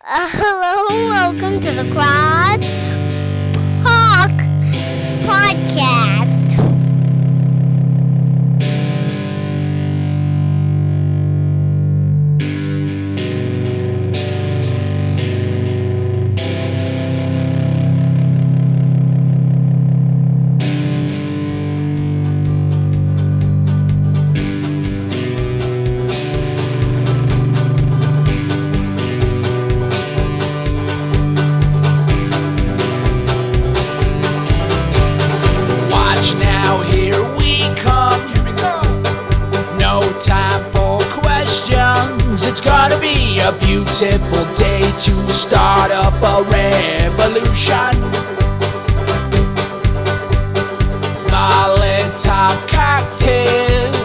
Hello, welcome to the Crackpot Podcast. It's gonna be a beautiful day to start up a revolution. Molotov cocktails,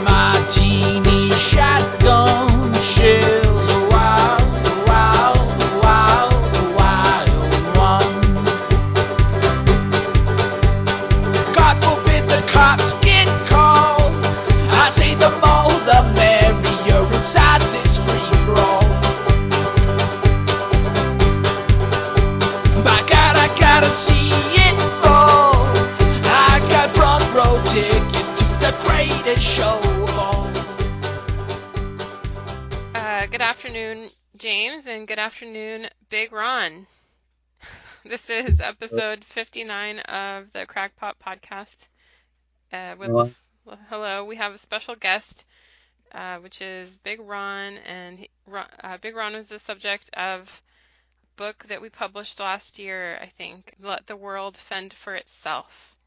martini shotgun shells, wild, wild, wild, wild one. God forbid the cops get called. I say the more the merrier inside this free-for-all. By God, I gotta see it fall. I got front row tickets to the greatest show of all. Good afternoon, James, and good afternoon, BigRon. This is episode 59 of the Crackpot Podcast. Hello, we have a special guest, which is BigRon, and BigRon was the subject of a book that we published last year, I think, Let the World Fend for Itself,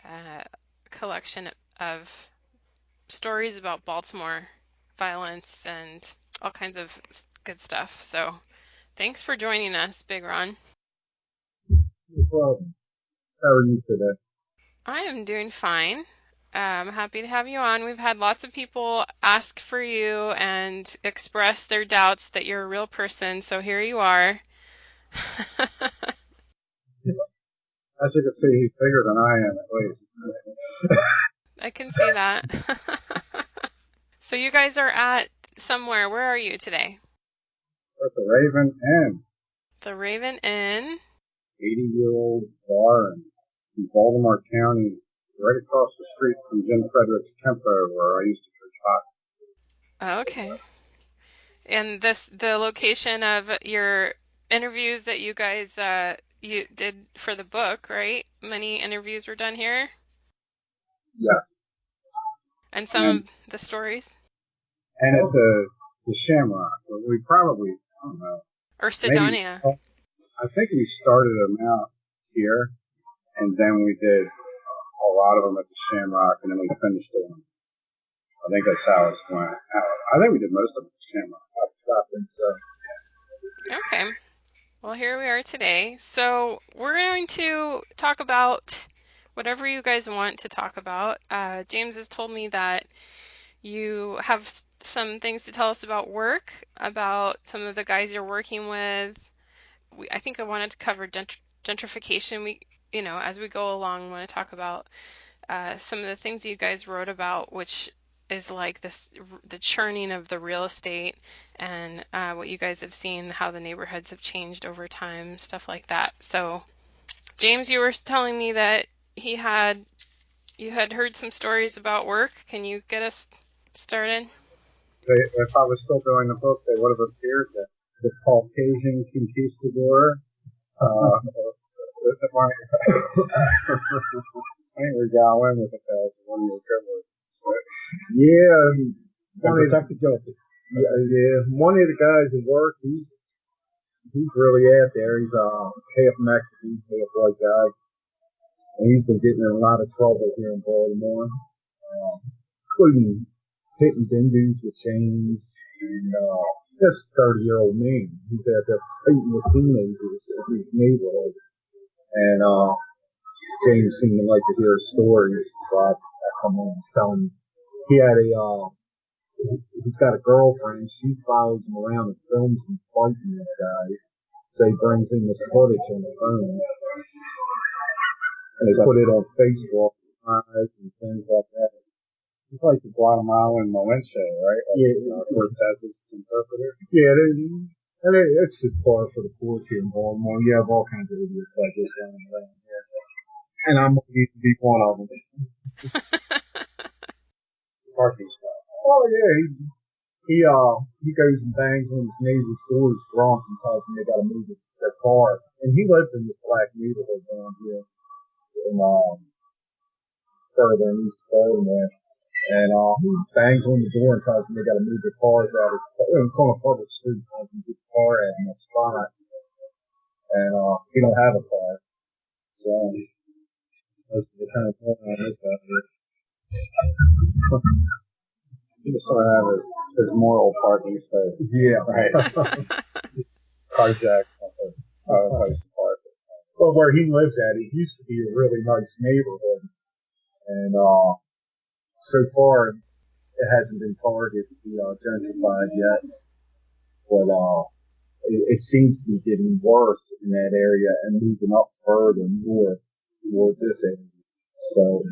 a collection of stories about Baltimore violence and all kinds of good stuff. So thanks for joining us, BigRon. No problem. How are you today? I am doing fine. I'm happy to have you on. We've had lots of people ask for you and express their doubts that you're a real person, so here you are. As you can see, he's bigger than I am, at least. I can see that. So you guys are at somewhere. Where are you today? We're at the Raven Inn. The Raven Inn. 80-year-old bar in Baltimore County, right across the street from Jim Frederick's Tempo, where I used to church hot. Okay. And the location of your interviews that you guys you did for the book, right? Many interviews were done here. Yes. And some of the stories. And at the Shamrock, we probably, I don't know. Or Sidonia. Maybe, I think we started them out here, and then we did a lot of them at the Shamrock, and then we finished them. I think that's how it went. I think we did most of them at the Shamrock. I think so. Okay. Well, here we are today. So we're going to talk about whatever you guys want to talk about. James has told me that you have some things to tell us about work, about some of the guys you're working with. I think I wanted to cover gentrification. As we go along, we want to talk about some of the things you guys wrote about, which is like the churning of the real estate and what you guys have seen, how the neighborhoods have changed over time, stuff like that. So, James, you were telling me that you had heard some stories about work. Can you get us started? If I was still doing the book, they would have appeared the Caucasian conquistador. I think we're going with the fellas. One of your criminals. Yeah, protected guilty. Yeah, one of the guys at work, he's really out there. He's half Mexican, half white guy, and he's been getting in a lot of trouble here in Baltimore, including hitting dudes with chains and this 30-year-old man. He's out there fighting with teenagers in his neighborhood, and James seemed to like to hear stories, so I come on and tell him he had he's got a girlfriend. She follows him around and films him fighting these guys. So he brings in this footage on the phone, and they put it on Facebook and things like that. He's like the Guatemalan Moenche, right? Like, Cortez's interpreter. Yeah, And it's just par for the course here in Baltimore. You have all kinds of idiots like this running around here. And I'm going to be one of them. Parking stuff. Oh, yeah. He goes and bangs on his neighbor's door. He's drunk and tells them they got to move their car. And he lives in this black neighborhood down here in, further in East Baltimore. And he bangs on the door and tells them they got to move their cars out. It's on a public street. Tells them to get the car out in a spot. And he don't have a car. So that's the kind of point on this guy here. He just sort of have his moral parking space. Yeah, right. Carjack place to park. Well, where he lives at, it used to be a really nice neighborhood. And so far, it hasn't been targeted to be gentrified yet. But it seems to be getting worse in that area and moving up further north towards this area. So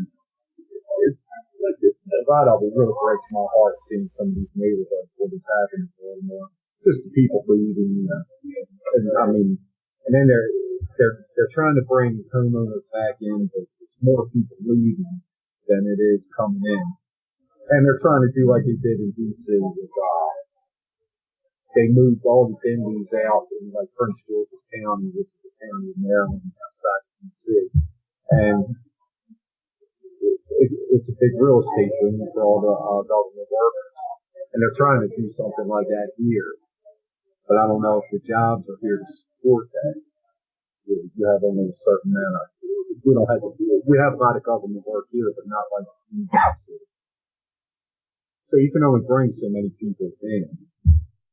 that of it really breaks my heart seeing some of these neighborhoods what is happening in Baltimore. Just the people leaving, and I mean, and then they're trying to bring homeowners back in, but it's more people leaving than it is coming in. And they're trying to do like they did in D.C. with, they moved all the Indians out in like Prince George's County, which is the county of Maryland outside of D.C. And it's a big real estate boom for all the government workers. And they're trying to do something like that here. But I don't know if the jobs are here to support that. You have only a certain amount of, we don't have to do it. We have a lot of government work here, but not like New York City. So you can only bring so many people in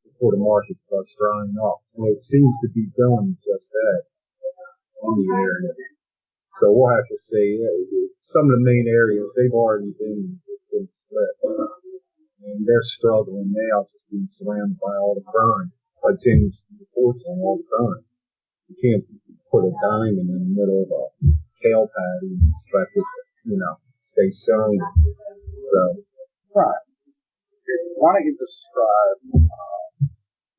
before the market starts drying up. And it seems to be doing just that in the area. So we'll have to see. Some of the main areas, they've already been split. And they're struggling now just being surrounded by all the crime. Like James LaFond on all the crime. You can't put a diamond in the middle of a kale patty and expect it to, stay shiny. So, right. Why don't you describe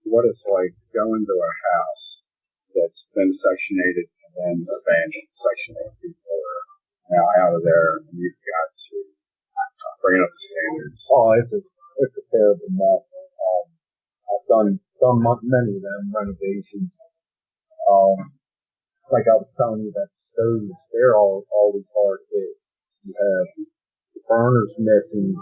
what it's like to go into a house that's been sectionated and then abandoned? Section 8 people are now out of there, and you've got to bring it up to standards. Oh, it's a terrible mess. I've done many of them renovations. Like I was telling you that the stoves, they're always hard hit. You have the burners missing,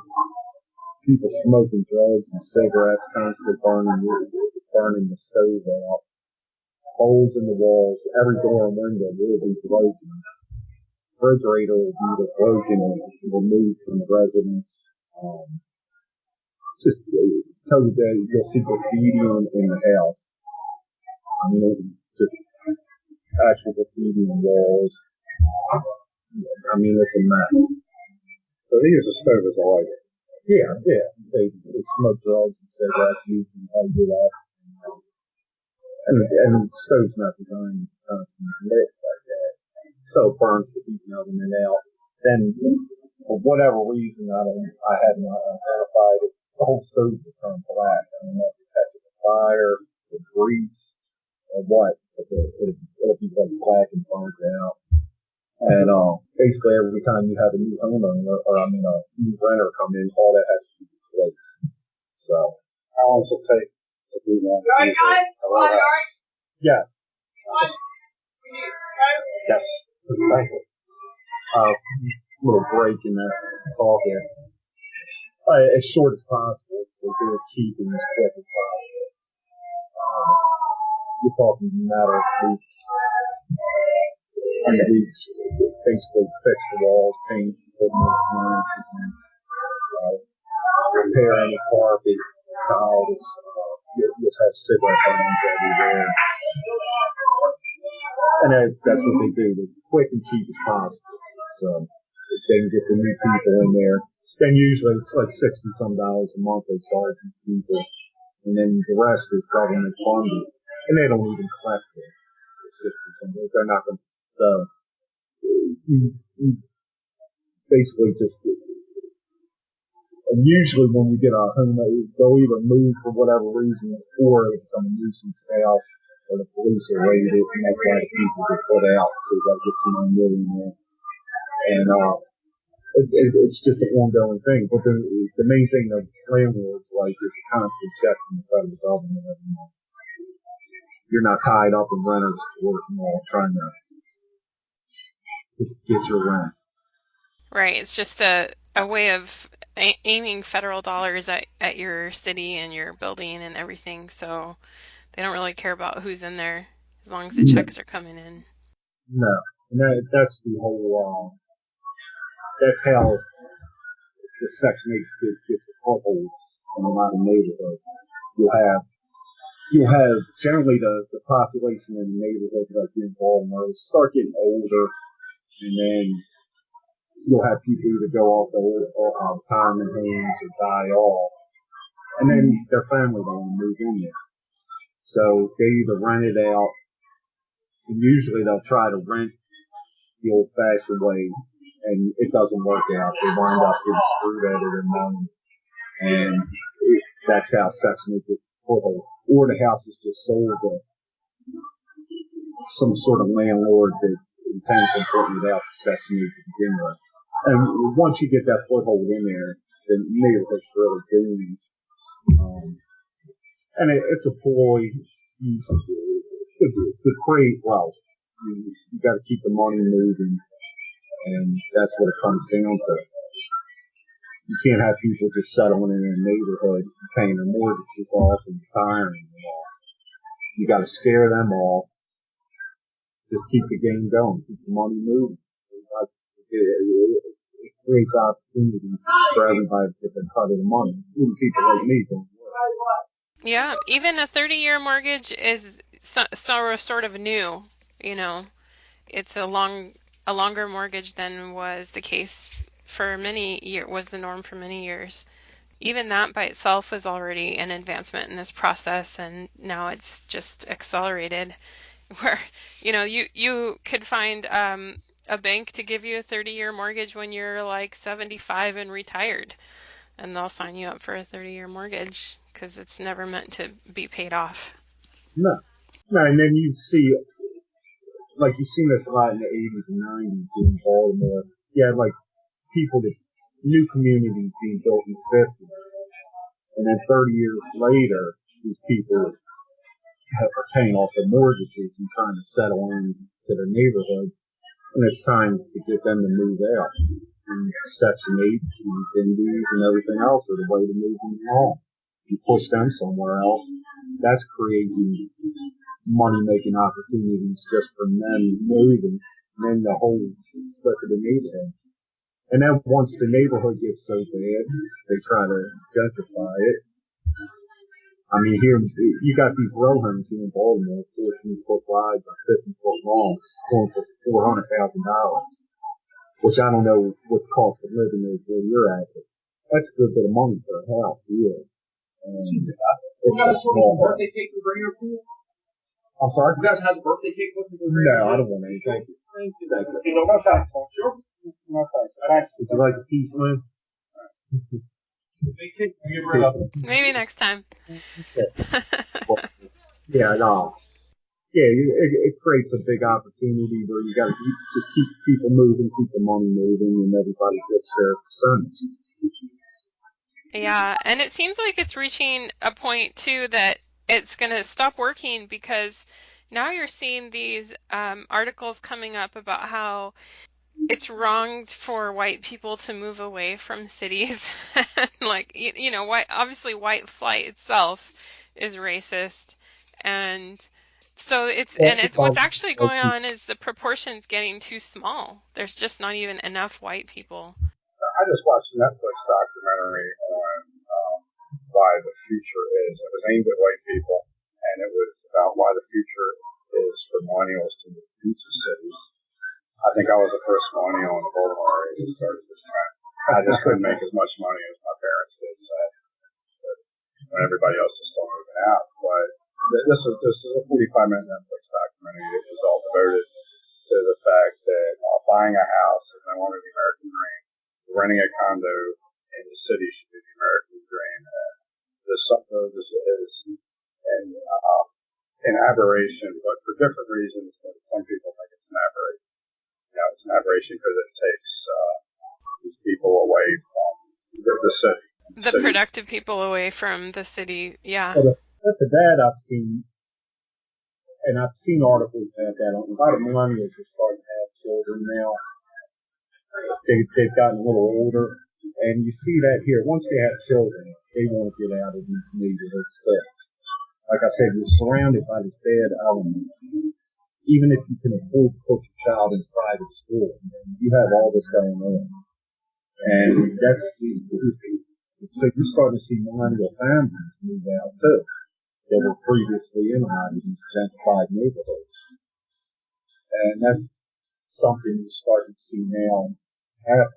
people smoking drugs and cigarettes constantly burning the stove out. Holes in the walls, every door and window will be broken. Refrigerator will be broken and removed from the residence. Just tell you that you'll see graffiti in the house. I mean, just actual graffiti on walls. I mean, it's a mess. So they use a stove as a lighter. Yeah. They smoke drugs and cigarettes, using how to do that. And the stove's not designed to constantly lit like that. So it burns the heat of it out. Then, for whatever reason, I hadn't identified it, the whole stove will turn black. I don't know if it catches a fire, or grease, or what, but it'll be like black and burnt out. And basically every time you have a new homeowner, a new renter come in, all that has to be replaced. So, how long does it take to do that? Yes. Yes. Thank you. Little break in that talk here. As short as possible. We'll do it cheap and as quick as possible. You're talking a matter of weeks. And weeks, basically fix the walls, paint, put more appliances in, repair any carpet, tiles. You'll have cigarette burns everywhere. And that's what they do. They're quick and cheap as possible. So if they can get the new people in there, then usually it's like $60-some a month they charge these people. And then the rest is government funded. And they don't even collect it. 60-some. They're not going to. So you basically just And usually when we get a home, they'll either move for whatever reason or it'll become a nuisance house or the police will raid it and that's why the people get put out. So you got to get someone living there. And it's just an ongoing thing. But the main thing that landlords like is a constant check from the federal government every month. You're not tied up in renters working all trying to get your rent. Right. It's just a way of aiming federal dollars at your city and your building and everything. So they don't really care about who's in there as long as the checks are coming in. No. And that's the whole, that's how the Section 8 gets a foothold in a lot of neighborhoods. You'll have generally the population in the neighborhood like in Baltimore start getting older, and then you'll have people either go off the retirement homes or die off, and then their family don't want to move in there. So they either rent it out, and usually they'll try to rent the old-fashioned way, and it doesn't work out. They wind up getting screwed out of their money, and that's how Section 8 gets a foothold. Or the house is just sold to some sort of landlord that intends on putting it out to Section 8 to begin with. And once you get that foothold in there, the neighborhood's really doomed. And it's a ploy to create wealth. You got to keep the money moving, and that's what it comes down to. You can't have people just settling in a neighborhood, paying their mortgages off and retiring them off. You got to scare them off. Just keep the game going, keep the money moving. It creates opportunity for everybody to get their cut of the money, even people like me don't work. Yeah, even a 30-year mortgage is sort of new. You know, it's a longer mortgage than was the case for many years, was the norm for many years. Even that by itself was already an advancement in this process, and now it's just accelerated. Where, you know, you could find a bank to give you a 30-year mortgage when you're like 75 and retired, and they'll sign you up for a 30-year mortgage because it's never meant to be paid off. No, and then you see, like you've seen this a lot in the 80s and 90s in Baltimore. You had like new communities being built in the 50s, and then 30 years later, these people are paying off their mortgages and trying to settle in to their neighborhood, and it's time to get them to move out. And Section 8 and Indies and everything else are the way to move them along. You push them somewhere else, that's creating money-making opportunities just from them moving, and then the whole split of the neighborhood. And then once the neighborhood gets so bad, they try to gentrify it. I mean, here, you got these row homes here in Baltimore, 14 foot wide by 50 foot long, going for $400,000, which I don't know what the cost of living is where you're at, but that's a good bit of money for a house here. And it's a small birthday cake to bring your food? I'm sorry? You guys have a birthday cake with me? No, I don't want any. Thank you. Thank you. No thanks. Sure. No thanks. Would you like a piece, Lynn? Big cake. Give her up. Maybe next time. Yeah, no. Yeah, it creates a big opportunity where you got to just keep people moving, keep the money moving, and everybody gets their percentage. Yeah, and it seems like it's reaching a point too that it's going to stop working because now you're seeing these articles coming up about how it's wrong for white people to move away from cities. Like, you know, obviously white flight itself is racist. And so what's actually going on is the proportion's getting too small. There's just not even enough white people. I just watched a Netflix documentary on why the future is. It was aimed at white people, and it was about why the future is for millennials to move into cities. I think I was the first millennial in the Baltimore area that started this trend. I just couldn't make as much money as my parents did, so when everybody else was still moving out. But this is a 45-minute Netflix documentary. It was all devoted to the fact that buying a house is no longer the American dream. Renting a condo in the city should be the an aberration, but for different reasons. Some people think it's an aberration. It's an aberration because it takes these people away from the city. The productive people away from the city, yeah. But that I've seen, and I've seen articles about that. A lot of millennials are starting to have children now. They've gotten a little older, and you see that here. Once they have children, they want to get out of these neighborhoods too. Like I said, you're surrounded by this bad element. Even if you can afford to put your child in private school, you have all this going on. And that's, so you're starting to see millennial families move out too. That were previously in a lot of these gentrified neighborhoods. And that's something you're starting to see now happen.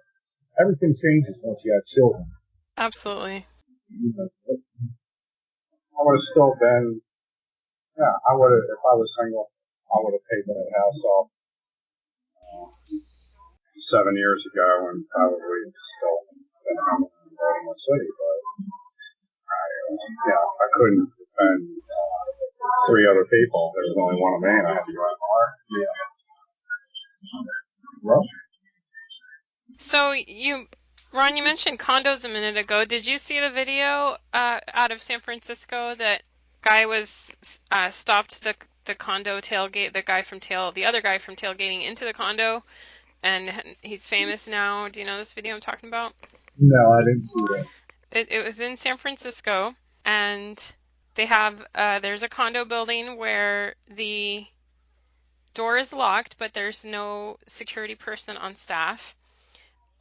Everything changes once you have children. Absolutely. I would have still been, I would have, if I was single, I would have paid that house off 7 years ago and probably still been home in Baltimore City, but I couldn't defend 3 other people. There was only one of me and I had to go out more. Well, so Ron, you mentioned condos a minute ago. Did you see the video out of San Francisco that guy was stopped the condo tailgate, the other guy from tailgating into the condo, and he's famous now. Do you know this video I'm talking about? No, I didn't see that. It was in San Francisco, and they have there's a condo building where the door is locked, but there's no security person on staff,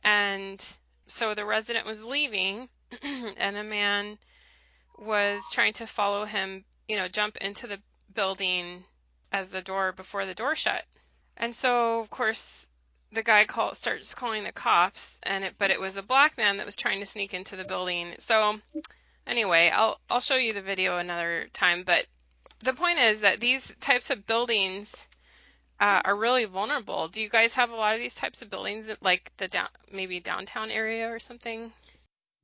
and so the resident was leaving, and a man was trying to follow him, jump into the building before the door shut. And so, of course, the guy starts calling the cops, but it was a black man that was trying to sneak into the building. So, anyway, I'll show you the video another time. But the point is that these types of buildings are really vulnerable. Do you guys have a lot of these types of buildings, like maybe downtown area or something?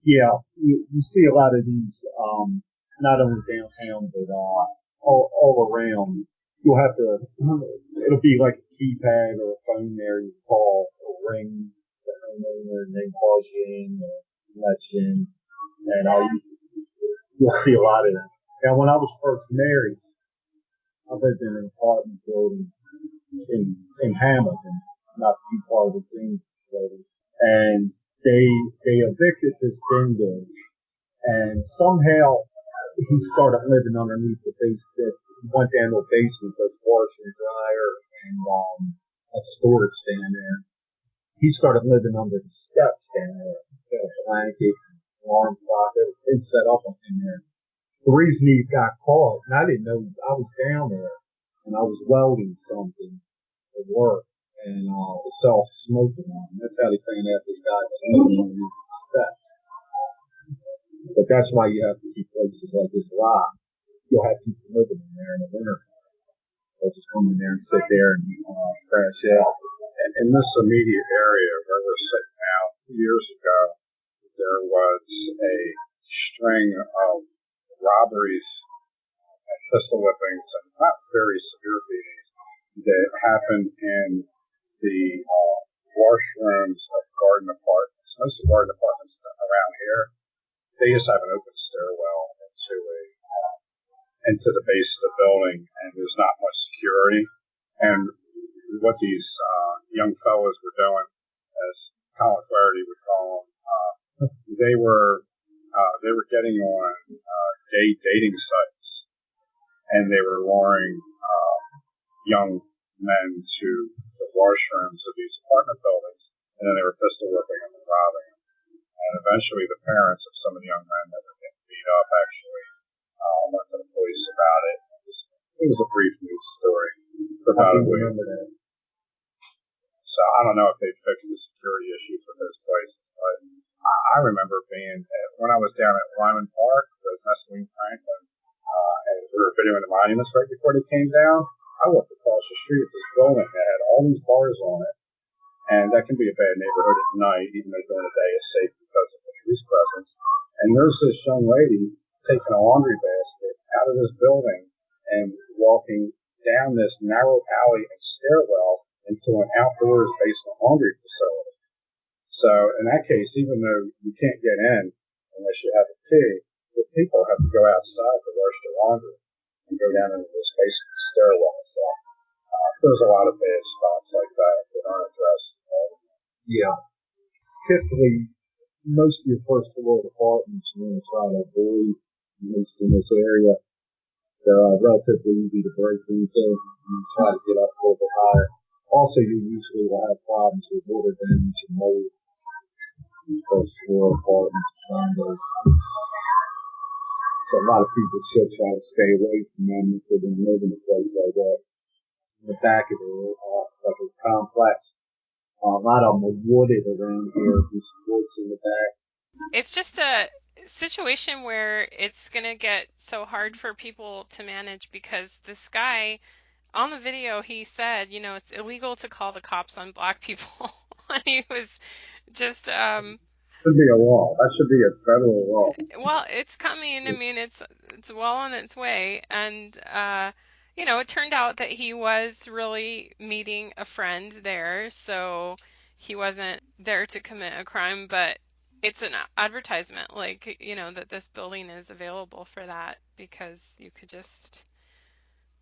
Yeah, you see a lot of these, not only downtown, but all around. You'll have to, it'll be like a keypad or a phone there. You call or ring the homeowner and they calls you in or lets you in. And you'll see a lot of that. Now, when I was first married, I lived in an apartment building in Hamilton, not too far from the Green building. And they evicted this dingo, and somehow he started living underneath the basement. Went down to a basement, there's washer and dryer and a storage down there. He started living under the steps down there. Got a blanket, alarm clock, everything set up in there. The reason he got caught, and I didn't know, I was down there and I was welding something at work. And the self-smoking one. That's how they found out this guy was living underneath the steps. But that's why you have to keep places like this locked. You'll have people living in there in the winter. They'll just come in there and sit there and crash out. And in this immediate area where we're sitting now, 2 years ago, there was a string of robberies and pistol whippings and not very severe beatings that happened in the washrooms of garden apartments. Most of the garden apartments around here, they just have an open stairwell into the base of the building, and there's not much security. And what these young fellows were doing, as Colin Flaherty would call them, they were getting on dating sites, and they were luring young men to the washrooms of these apartment buildings, and then they were pistol whipping them and robbing them. And eventually the parents of some of the young men that were getting beat up actually went to the police about it. It was a brief news story for about a week. So I don't know if they fixed the security issues with those places, but I remember being, when I was down at Lyman Park with Nestle Franklin, and we were videoing the monuments right before they came down, I walked across the street of this building that had all these bars on it, and that can be a bad neighborhood at night, even though during the day it's safe because of the police presence. And there's this young lady taking a laundry basket out of this building and walking down this narrow alley and stairwell into an outdoors basement laundry facility. So in that case, even though you can't get in unless you have a key, the people have to go outside to wash their laundry and go down into this basement stairwell. So there's a lot of bad spots like that aren't addressed. Yeah. Typically, most of your first floor apartments you want to try to avoid, at least in this area. They're relatively easy to break into and try to get up a little bit higher. Also, you usually will have problems with water damage and mold in first floor apartments and condos. So a lot of people should try to stay away from them if they're going to live in a place like that. In the back of it, like a complex. A lot of them are wooded around here with woods in the back. It's just a situation where it's going to get so hard for people to manage because this guy on the video, he said, it's illegal to call the cops on black people. And he was just Should be a law. That should be a federal law. well, it's coming. I mean, it's well on its way. And it turned out that he was really meeting a friend there, so he wasn't there to commit a crime, but it's an advertisement, like, that this building is available for that because you could just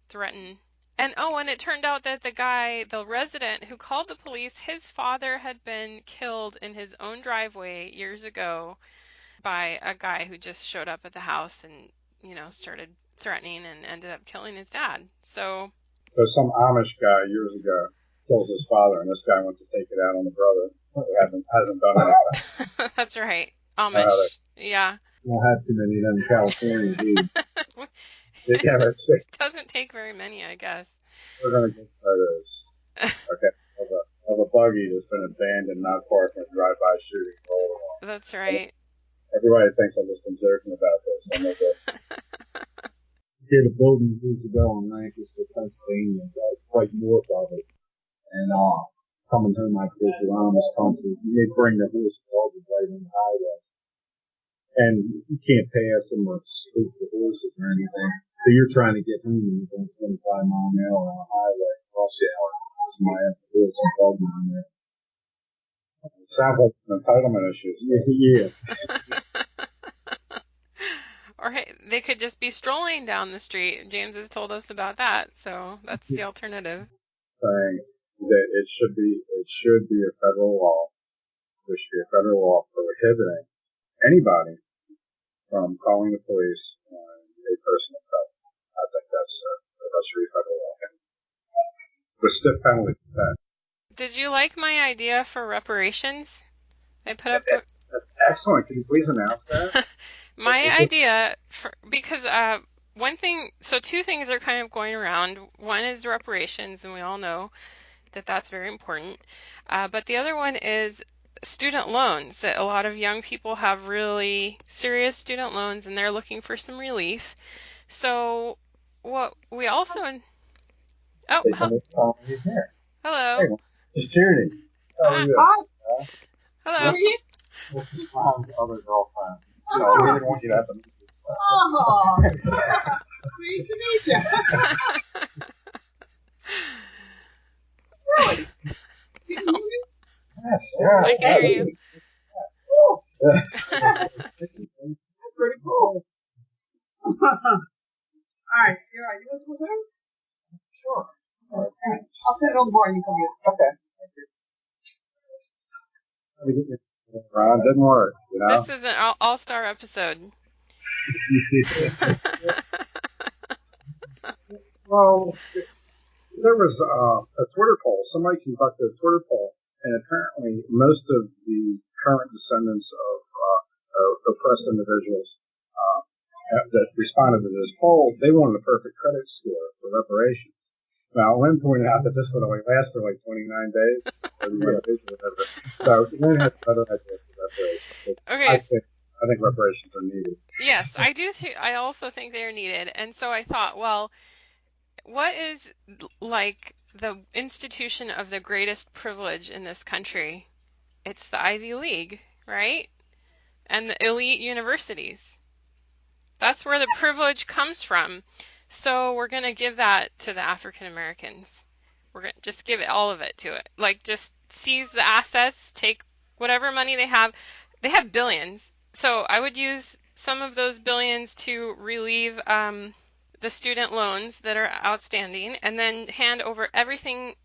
threaten. And it turned out that the resident who called the police, his father had been killed in his own driveway years ago by a guy who just showed up at the house and, started threatening and ended up killing his dad. So some Amish guy years ago killed his father, and this guy wants to take it out on the brother who hasn't done anything. That's right. Amish. Yeah. You don't have too many of them in California, do you? Yeah, that's it. Doesn't take very many, I guess. We're going to get photos. Okay. Of a buggy that's been abandoned, not parked, and drive-by shooting all along. That's right. Everybody thinks I'm just joking about this. Did a building years ago in Lancaster, Pennsylvania, quite north of it. And coming home like this around this country, they bring the horse dog right on the highway. And you can't pass them or spook the horses or anything. So you're trying to get home and you're going 25 miles an hour on a highway, rush hour. Somebody has to put some dog on there. Sounds like an entitlement issue. Yeah. Or hey, they could just be strolling down the street. James has told us about that, so that's the alternative. Saying that it should be a federal law. There should be a federal law prohibiting anybody from calling the police on a person of color. I think that should be federal law. With stiff penalties for that. Did you like my idea for reparations? I put up. That's excellent. Can you please announce that? My idea, because two things are kind of going around. One is reparations, and we all know that that's very important. But the other one is student loans, that a lot of young people have really serious student loans, and they're looking for some relief. So what we also... Oh, hello. Hey, it's Judy. Hi. Hello. This is Ron's other girlfriend. So we didn't want you to have to meet this. Oh, pleased to meet you. Really? Can you hear me? Yes, yeah. I can hear you. That's pretty cool. All right, you want to go there? Sure. All right. I'll set it on the bar and you come get it. Okay. Thank you. Ron, didn't work, This is an all-star episode. Well, there was a Twitter poll. Somebody conducted a Twitter poll, and apparently most of the current descendants of oppressed individuals that responded to this poll, they wanted a perfect credit score for reparations. Now, Lynn pointed out that this would only last for like 29 days. So Lynn has another idea for reparations. Okay. I think reparations are needed. Yes, I do. I also think they are needed. And so I thought, well, what is like the institution of the greatest privilege in this country? It's the Ivy League, right? And the elite universities. That's where the privilege comes from. So we're going to give that to the African Americans. We're going to just give it, all of it to it. Like, just seize the assets, take whatever money they have. They have billions. So I would use some of those billions to relieve the student loans that are outstanding, and then hand over everything,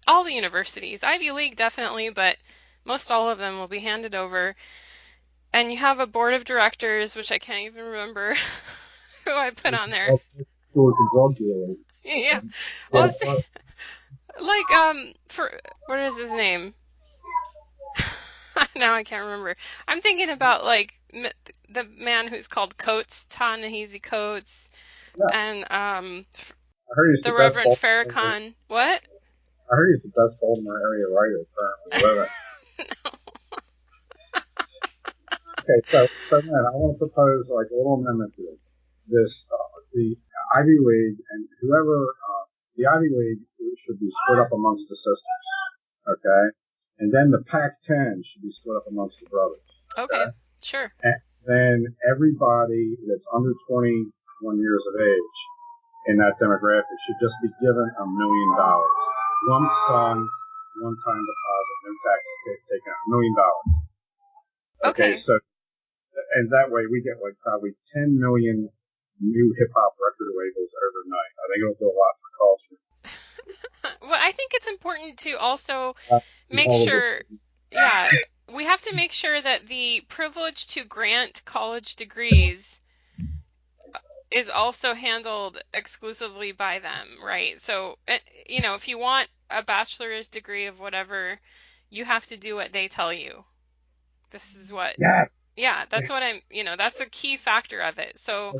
all the universities, Ivy League definitely, but most all of them will be handed over. And you have a board of directors, which I can't even remember who I put on there. Stores and drug dealers. Yeah. Well, like, what is his name? Now I can't remember. I'm thinking about, like, the man who's called Coates, Ta-Nehisi Coates, Yeah. and I heard he's the the Reverend best Farrakhan. What? I heard he's the best Baltimore area writer currently. Okay, so man, I want to propose like a little amendment to this. The Ivy League and whoever, the Ivy League should be split up amongst the sisters, okay? And then the Pac-10 should be split up amongst the brothers. Okay, sure. And then everybody that's under 21 years of age in that demographic should just be given $1 million. Lump sum, one-time deposit, no taxes taken out, $1 million. Okay. So, and that way we get like probably 10 million new hip-hop record labels overnight. I think it'll do a lot for culture. Well, I think it's important to also make sure, we have to make sure that the privilege to grant college degrees is also handled exclusively by them, right? So, if you want a bachelor's degree of whatever, you have to do what they tell you. This is what. Yes. Yeah, that's what that's a key factor of it. So,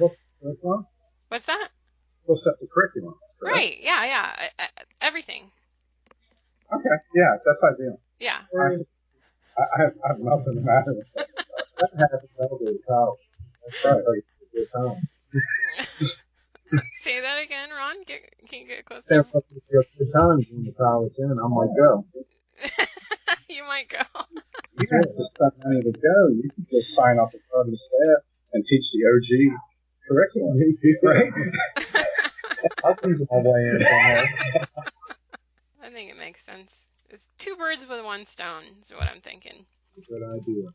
what's that? We'll set the curriculum. Correct? Right, yeah. Everything. Okay, yeah, that's ideal. Yeah. I have nothing to matter with that. That happens all day in college. That's right. Like, a good time. Say that again, Ron. Can you get closer? Sounds like it's a good time when the college in. I might go. You might go. You don't have to spend money to go. You can just sign up as part of the staff and teach the OG curriculum, right? I'll ease my way in somewhere. I think it makes sense. It's two birds with one stone is what I'm thinking. Good idea.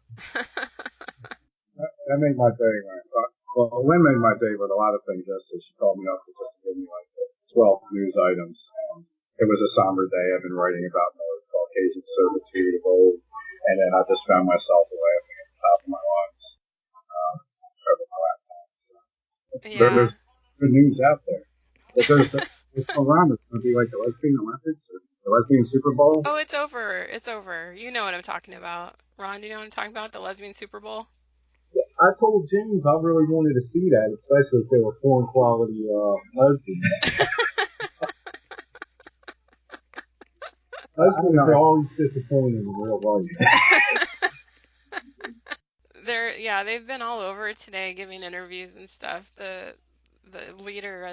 That made my day, man. Well, Lynn made my day with a lot of things yesterday. She called me up just to give me like 12 news items. It was a somber day. I've been writing about Caucasian servitude of old, and then I just found myself laughing at the top of my lungs over my laptop. So there's good news out there. But there's around. It's going to be like the Lesbian Olympics or the Lesbian Super Bowl. Oh, it's over. It's over. You know what I'm talking about. Ron, do you know what I'm talking about? The Lesbian Super Bowl? I told James I really wanted to see that, especially if they were foreign quality lesbians. Lesbians are always disappointing in real life. They've been all over today giving interviews and stuff. The leader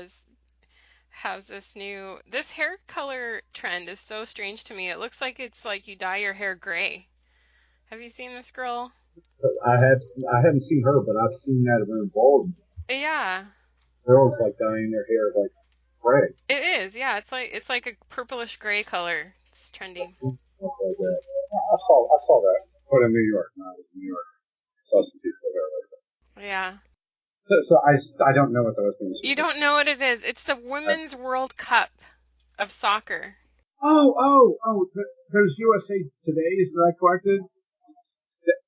has this hair color trend is so strange to me. It looks like it's like you dye your hair gray. Have you seen this girl? I haven't seen her, but I've seen that around bald. Yeah. Girls like dyeing their hair like gray. It is, yeah. It's like a purplish gray color. It's trendy. I saw that. But in New York, no, I was in New York. Saw some people there later. Yeah. So I don't know what the lesbian is. You don't know what it is. It's the Women's World Cup of soccer. Oh, those USA Todays that I collected.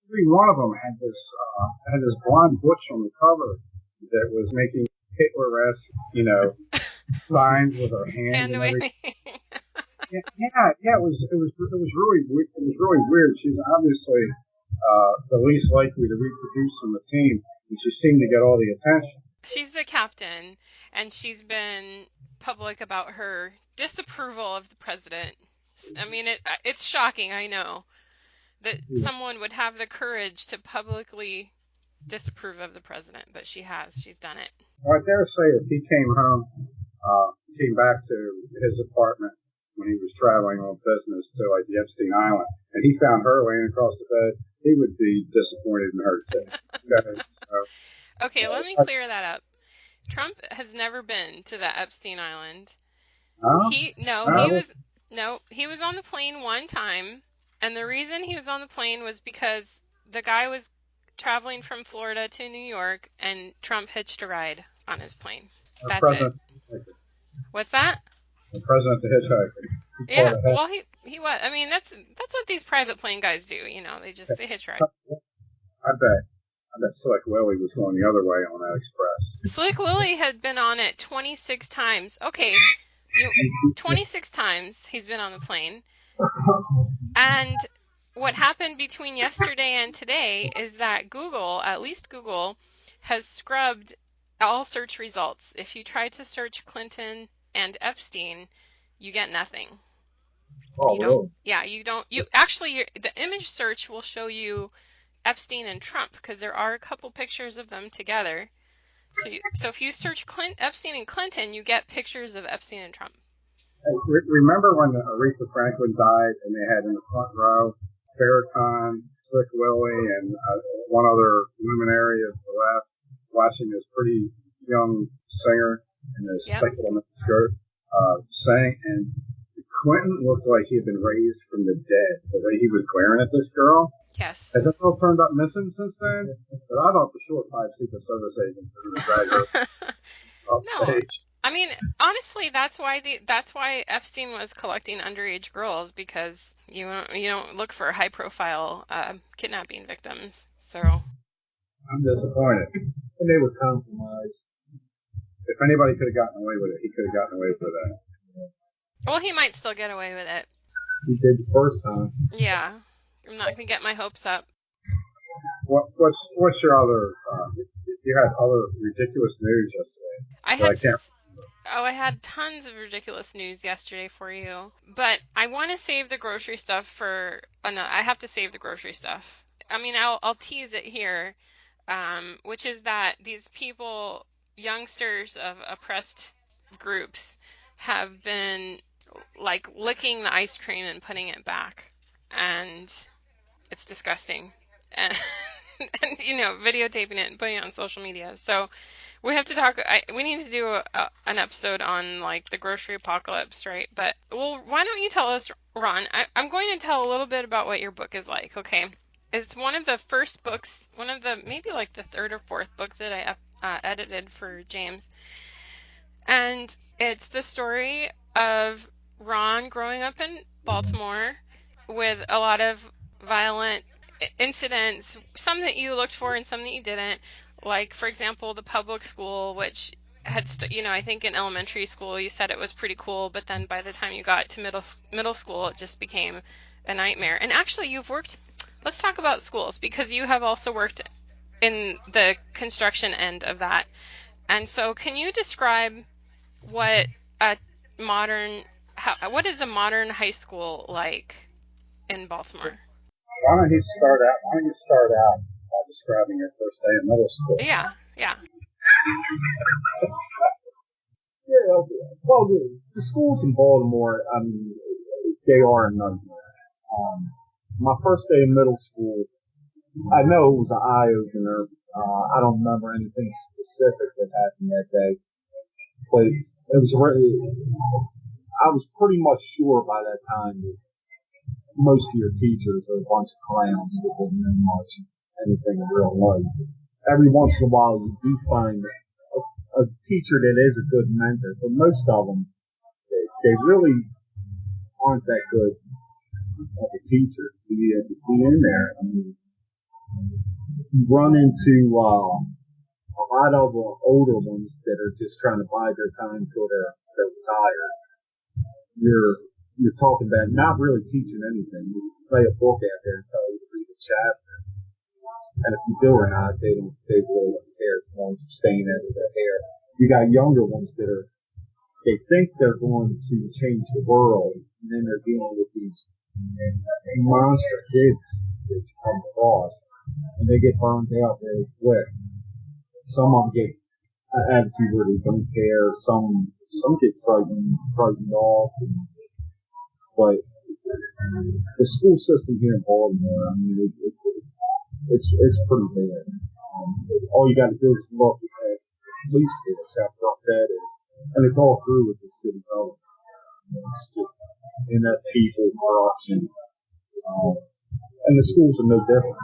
Every one of them had this blonde butch on the cover that was making Hitler-esque, signs with her hand and everything. Yeah. It was really weird. She's obviously the least likely to reproduce on the team, and she seemed to get all the attention. She's the captain, and she's been public about her disapproval of the president. I mean, it's shocking, I know, that someone would have the courage to publicly disapprove of the president, but she's done it. Well, I dare say if he came back to his apartment when he was traveling on business to like the Epstein Island, and he found her laying across the bed, he would be disappointed in her too. Okay, let me clear that up. Trump has never been to the Epstein Island. Huh? He was on the plane one time, and the reason he was on the plane was because the guy was traveling from Florida to New York, and Trump hitched a ride on his plane. Our That's it. president, What's that? the president, the hitchhiker. Yeah, well, he was. I mean, that's what these private plane guys do. They hitch ride. I bet Slick Willie was going the other way on that express. Slick Willie had been on it 26 times. Okay, 26 times he's been on the plane. And what happened between yesterday and today is that Google, at least Google, has scrubbed all search results. If you try to search Clinton and Epstein, you get nothing. Oh, really? Yeah, you don't. The image search will show you Epstein and Trump because there are a couple pictures of them together. So if you search Epstein and Clinton, you get pictures of Epstein and Trump. Hey, remember when Aretha Franklin died and they had in the front row Farrakhan, Slick Willie, and one other luminary of the left watching this pretty young singer in this thick woman skirt sing, and Clinton looked like he had been raised from the dead, the way he was glaring at this girl. Yes. Has that girl turned up missing since then? But I thought for sure 5 Secret Service agents were going to drag her off stage. I mean, honestly, that's why Epstein was collecting underage girls, because you don't look for high profile kidnapping victims. So I'm disappointed. And they were compromised. If anybody could have gotten away with it, he could have gotten away with that. Well, he might still get away with it. He did the first time. Yeah, I'm not gonna get my hopes up. What's your other? You had other ridiculous news yesterday. I had tons of ridiculous news yesterday for you, but I want to save the grocery stuff for another. I have to save the grocery stuff. I mean, I'll tease it here, which is that these people, youngsters of oppressed groups, have been like licking the ice cream and putting it back, and it's disgusting, and videotaping it and putting it on social media. So we have to talk. We need to do an episode on like the grocery apocalypse, right? But why don't you tell us, Ron? I'm going to tell a little bit about what your book is like. Okay, it's one of the first books, maybe like the third or fourth book that I edited for James, and it's the story of Ron growing up in Baltimore with a lot of violent incidents, some that you looked for and some that you didn't. Like, for example, the public school, which had, I think in elementary school you said it was pretty cool, but then by the time you got to middle school, it just became a nightmare. And actually, let's talk about schools, because you have also worked in the construction end of that. And so can you describe what is a modern high school like in Baltimore? Why don't you start out by describing your first day in middle school? Yeah. Yeah, okay. Well, the schools in Baltimore, I mean, they are a nightmare. My first day in middle school, I know it was an eye-opener. I don't remember anything specific that happened that day, but it was I was pretty much sure by that time that most of your teachers are a bunch of clowns that didn't know much anything in real life. Every once in a while you do find a teacher that is a good mentor, but most of them, they really aren't that good of a teacher to be in there. I mean, you run into a lot of older ones that are just trying to bide their time until they're retired. You're talking about not really teaching anything. You lay a book out there and tell you to read a chapter. And if you do or not, they really don't care as long as you're staying out of their hair. You got younger ones they think they're going to change the world, and then they're dealing with these monster kids that you come across, and they get burned out very quick. Some of them get an attitude where they don't care. Some get frightened off. But the school system here in Baltimore, I mean, it's pretty bad. All you got to do is look at police force, how tough that is. And it's all through with the city government. It's just inept people, corruption. And the schools are no different.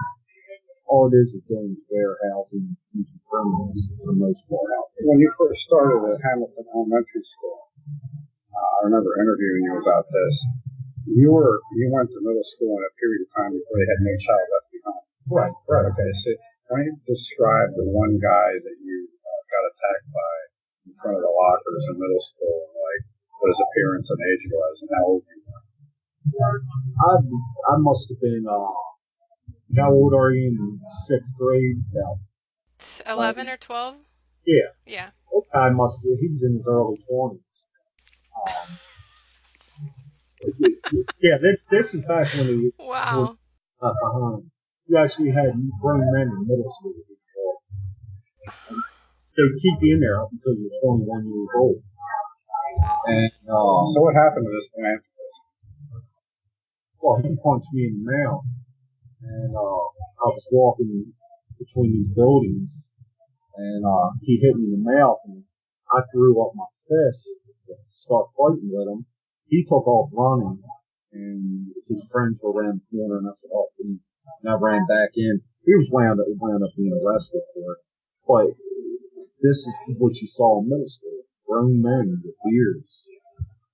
All it is doing warehousing and criminals for the most part out there. When you first started at Hamilton Elementary School, I remember interviewing you about this. You went to middle school in a period of time before they had No Child Left Behind. Right. Okay, so why don't you describe the one guy that you got attacked by in front of the lockers in middle school, like what his appearance and age was and how old you were? I must have been, how old are you in 6th grade? About 11 or 12? Yeah. Yeah. This guy he was in his early 20s. Yeah, this is back when he Wow. was behind. You actually had grown men in middle school. They would keep you in there up until you were 21 years old. And so what happened to this philanthropist? Well, he punched me in the mouth, and I was walking between these buildings, and he hit me in the mouth, and I threw up my fist to start fighting with him. He took off running, and his friends were around the corner, and I said, "Oh, please." And I ran back in. He was wound up being arrested for it. But this is what you saw in middle school: grown men with beards.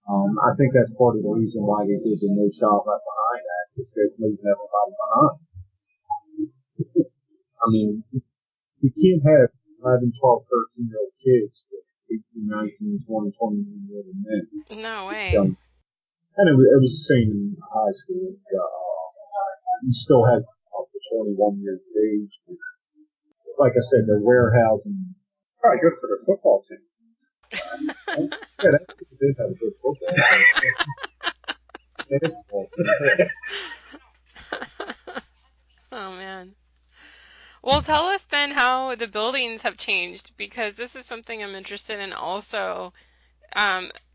I think that's part of the reason why they did the No Child Left Behind Act, is they're leaving everybody behind. I mean, you can't have 11, 12, 13-year-old kids with 18, 19, 20, 21-year-old men. No way. And it was the same in high school. You still had up to 21 years of age. Like I said, they're warehousing. Probably good for the football team. Yeah, that did have a good football team. Oh, man. Well, tell us then how the buildings have changed, because this is something I'm interested in also,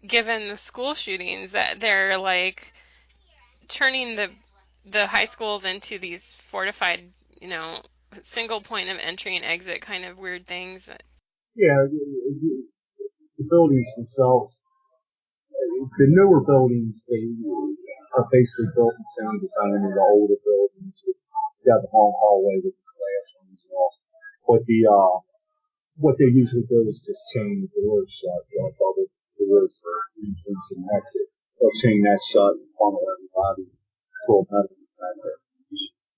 given the school shootings, that they're like turning the high schools into these fortified, single point of entry and exit kind of weird things. Yeah, the buildings themselves, the newer buildings, they are basically built in the same design as the older buildings. You have the long hallway with the classrooms and all. But what they usually do is just chain the doors shut, double doors for entrance and exit. They'll chain that shut and funnel everybody to a medical center.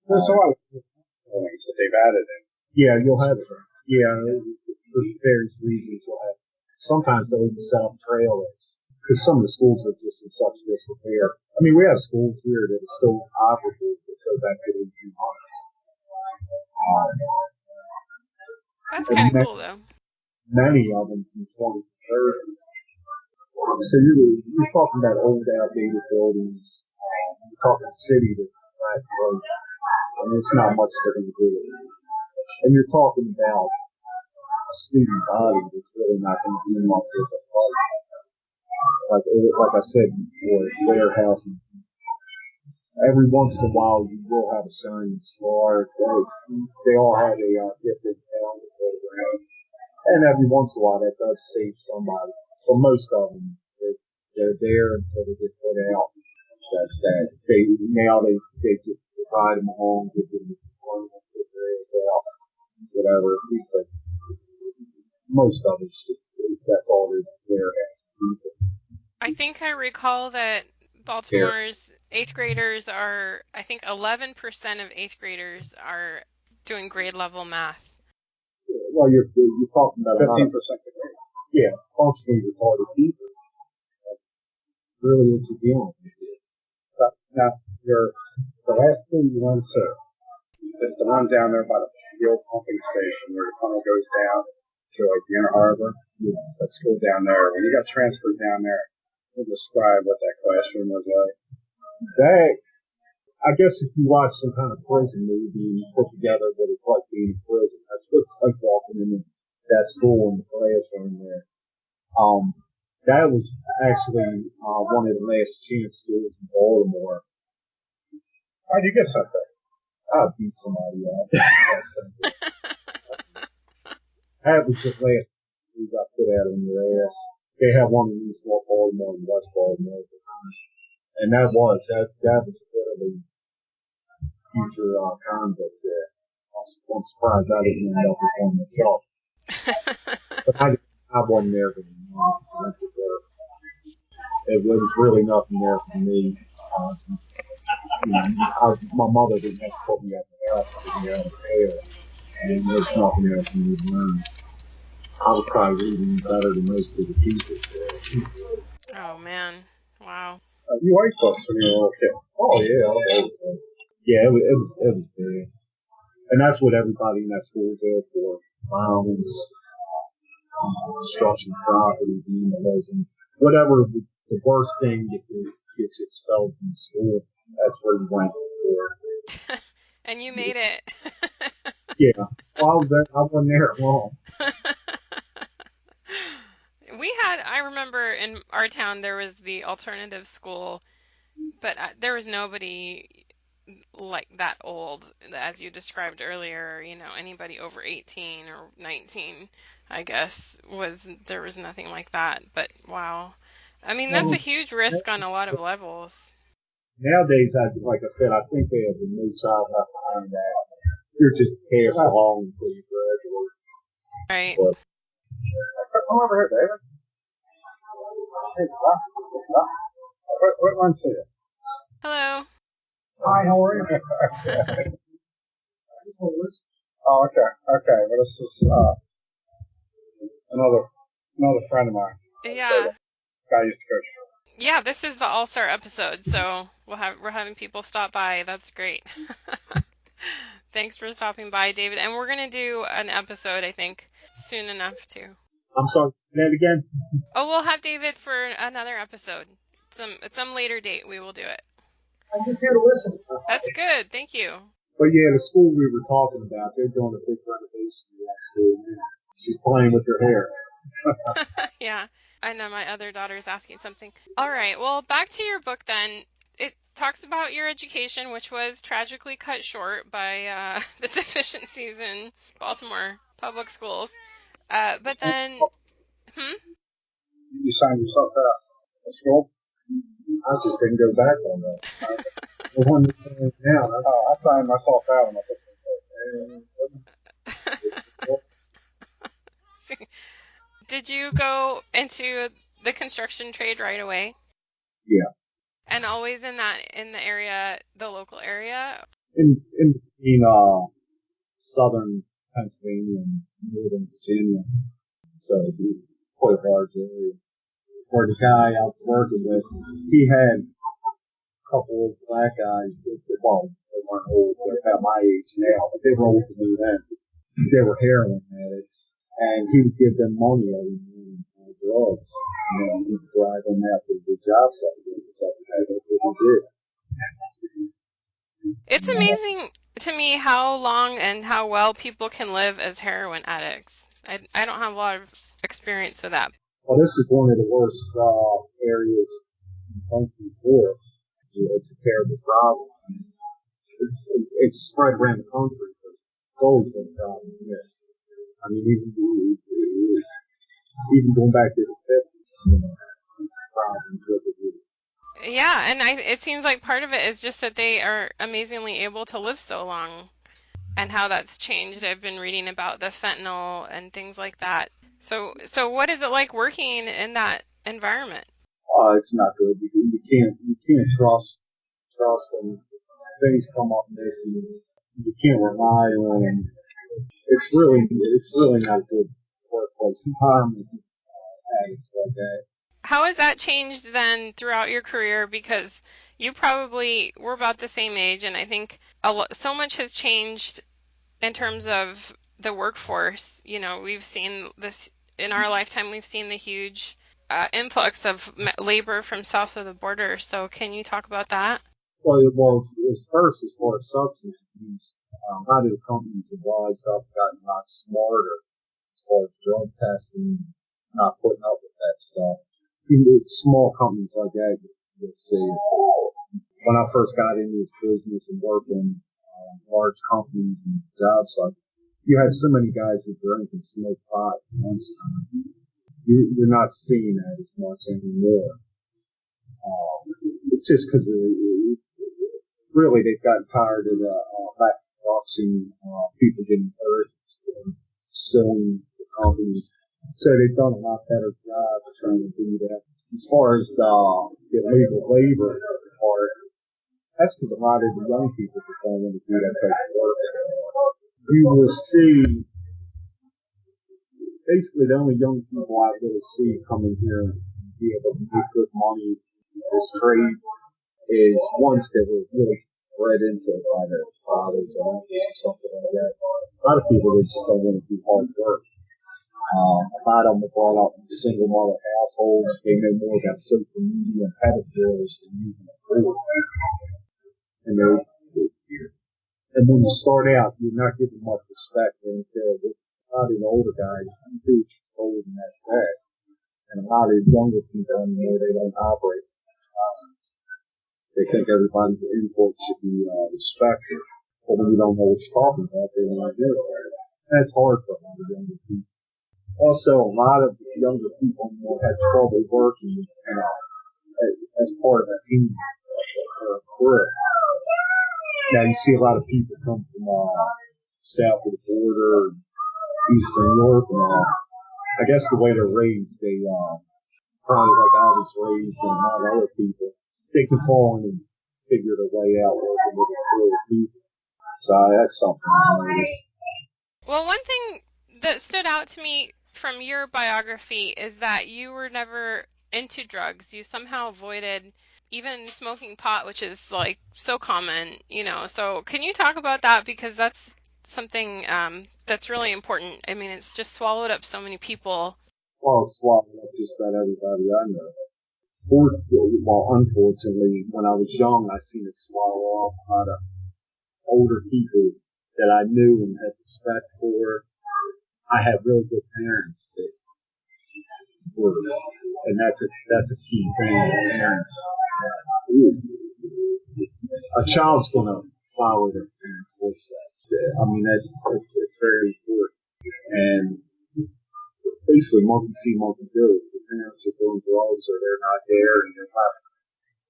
There's a lot of buildings that they've added in. Yeah, you'll have it. Yeah, for various reasons you'll have. Sometimes they'll even set up trailers, because some of the schools are just in such disrepair. I mean, we have schools here that are still operable that go back to the 1800s. That's kind of cool, though. Many of them from 20s and 30s. So you're talking about old, outdated buildings. You're talking city that's flat growth. And it's not much they're going to do with it. And you're talking about a student body that's really not going to be much of a fight. Like I said before, warehousing. Every once in a while, you will have a shining star. They all have a gifted talent program. And every once in a while, that does save somebody. But most of them, they're there until they get put out. That's that. They just ride them home, give them the employment, get their ass out, whatever. But most of it's just, that's all they're there as people. I think I recall that Baltimore's 8th graders are, I think 11% of 8th graders are doing grade level math. Well, you're talking about 15%. Yeah, functionally retarded people. That's really what you're dealing with. But now, the last thing you went to, it's the one down there by the old pumping station where the tunnel goes down to like the Inner Harbor. Yeah. That school down there. When you got transferred down there, we'll describe what that classroom was like. That, I guess if you watch some kind of prison movie put together what it's like being in prison, that's what it's like walking into that school in the classroom there. That was actually one of the last chance schools in Baltimore. How'd you get something? I beat somebody up. That was just last you got put out on your ass. They have one in East Baltimore and West Baltimore at the time. And that was a bit of a future convicts there. I'm surprised I didn't end up with one myself. But I wasn't there for long. It was really nothing there for me. My mother didn't have to put me at the house. I didn't have to pay. And there's nothing there for me to learn. I was probably reading better than most of the teachers there. Oh, man. Wow. You ate books when you were a little kid. Oh, yeah. Yeah, it was bad. And that's what everybody in that school was there for. Violence, destruction of property, vandalism, whatever the worst thing that gets expelled from school, that's where you went for. And you made it. Yeah. Well, I wasn't there long. I remember in our town there was the alternative school, but there was nobody like that old, as you described earlier, anybody over 18 or 19, I guess, there was nothing like that. But wow. I mean, that's a huge risk on a lot of levels. Nowadays, like I said, I think they have a new child left behind that. You're just passed along until you graduate. Right. But, Come over here, David. Hey, what one's here? Hello. Hi, how are you? Oh, okay. Well, this is another friend of mine. Yeah. Guy I used to coach. Yeah, this is the all-star episode, so we're having people stop by. That's great. Thanks for stopping by, David. And we're gonna do an episode, I think, soon enough too. I'm sorry, say that again? Oh, we'll have David for another episode. At some later date, we will do it. I'm just here to listen. That's good. Thank you. But yeah, the school we were talking about, they're doing a big renovation in that school. She's playing with her hair. Yeah. I know my other daughter's asking something. All right. Well, back to your book then. It talks about your education, which was tragically cut short by the deficiencies in Baltimore public schools. But then, You signed yourself out at school? I just didn't go back on that. The one that's saying now, I signed myself out on my 15th. Did you go into the construction trade right away? Yeah. And always in the area, the local area? In between southern Pennsylvania and northern Virginia. So it's quite a large area. Where the guy I was working with, he had a couple of black guys, well, they weren't old, they're about my age now, but they were old to me then. They were heroin addicts, and he would give them money every morning for drugs. And he'd drive them out to the job site. So that's what he did. It's amazing to me how long and how well people can live as heroin addicts. I don't have a lot of experience with that. Well, this is one of the worst areas in the country for it. It's a terrible problem. It's spread around the country, but it's always been a problem here. I mean, even going back to the 50s, problems with it. Yeah, and it seems like part of it is just that they are amazingly able to live so long, and how that's changed. I've been reading about the fentanyl and things like that. So what is it like working in that environment? It's not good. You can't trust them. Things come up missing. You can't rely on them. It's really not a good workplace environment. Addicts like that. How has that changed then throughout your career? Because you probably were about the same age, and I think so much has changed in terms of the workforce. We've seen this in our lifetime. We've seen the huge influx of labor from south of the border. So can you talk about that? Well, as far as substance abuse, a lot of the companies have wised up, gotten a lot smarter as far as drug testing, not putting up with that stuff. Even small companies like that, you'll see. When I first got into this business and worked in large companies and job sites, you have so many guys who drink and smoke pot at lunchtime. You're not seeing that as much anymore. It's just because really they've gotten tired of the backboxing, people getting hurt and suing the companies. So they've done a lot better job of trying to do that. As far as the illegal labor part, that's because a lot of the young people just don't want to do that type of work anymore. You will see, basically the only young people I really see coming here and be able to get good money in this trade is ones that were really bred into it by their fathers or something like that. A lot of people that just don't want to do hard work. A lot of them are brought up in single mother households. They know more about social media and pedophiles than using a tool. And when you start out, you're not given much respect until a lot of the older guys do what you're told, and that's that. And a lot of the younger people anymore, they don't operate in violence. They think everybody's input should be respected. But when you don't know what you're talking about, they don't do it. That's hard for a lot of younger people. Also, a lot of younger people have trouble working as part of a team or a crew. Now, you see a lot of people come from south of the border, Eastern Europe, and all. I guess the way they're raised, they probably like I was raised and a lot of other people, they can fall in and figure their way out working with a crew of people. So that's something I noticed. Well, one thing that stood out to me from your biography is that you were never into drugs. You somehow avoided even smoking pot, which is like so common, you know. So can you talk about that? Because that's something that's really important. I mean, it's just swallowed up so many people. Well, it's swallowed up just about everybody I know. Well, unfortunately, when I was young, I seen it swallow up a lot of older people that I knew and had respect for. I had really good parents that were, and that's a key thing. Parents, a child's gonna follow their parents' footsteps. I mean, it's very important. And basically, monkey see, monkey do. If the parents are doing drugs or they're not there and you're left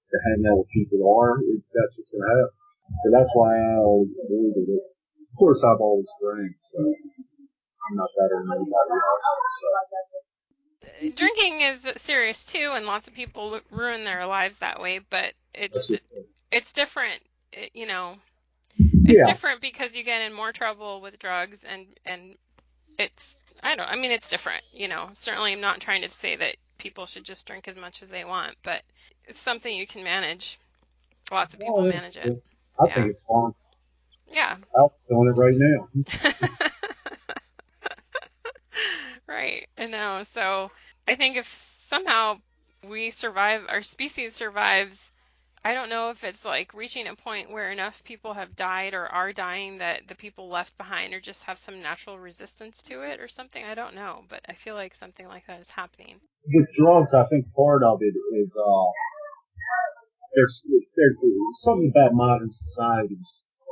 to hang out with people that are, that's what's gonna happen. So that's why I always avoided it. Of course, I've always drank, so I'm not better than anybody else. So. Drinking is serious too, and lots of people ruin their lives that way. But it's different, you know. It's different because you get in more trouble with drugs, and it's it's different, you know. Certainly, I'm not trying to say that people should just drink as much as they want, but it's something you can manage. Lots of people manage it. I think it's fun. Yeah. I'm doing it right now. Right. I know. So I think if somehow we survive, our species survives, I don't know if it's like reaching a point where enough people have died or are dying that the people left behind or just have some natural resistance to it or something. I don't know, but I feel like something like that is happening. With drugs, I think part of it is there's something about modern society.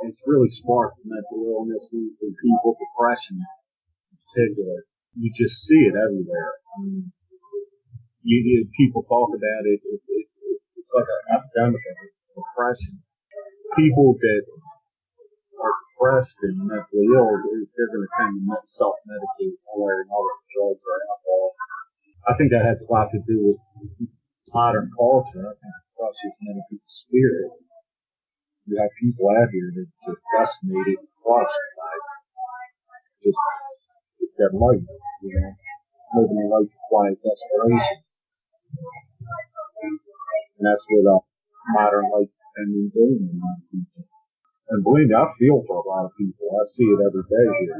It's really sparked mental illness in people, depression in particular. You just see it everywhere. I mean, people talk about it. It's like an epidemic of depression. People that are depressed and mentally ill, they're going to tend to self-medicate one way or another, drugs or alcohol. I think that has a lot to do with modern culture. I think it crushes many people's spirit. You have people out here that just decimated and crushed by just their life, you know, living a life of quiet desperation. And that's what modern life is tending to do in a lot of people. And believe me, I feel for a lot of people. I see it every day here.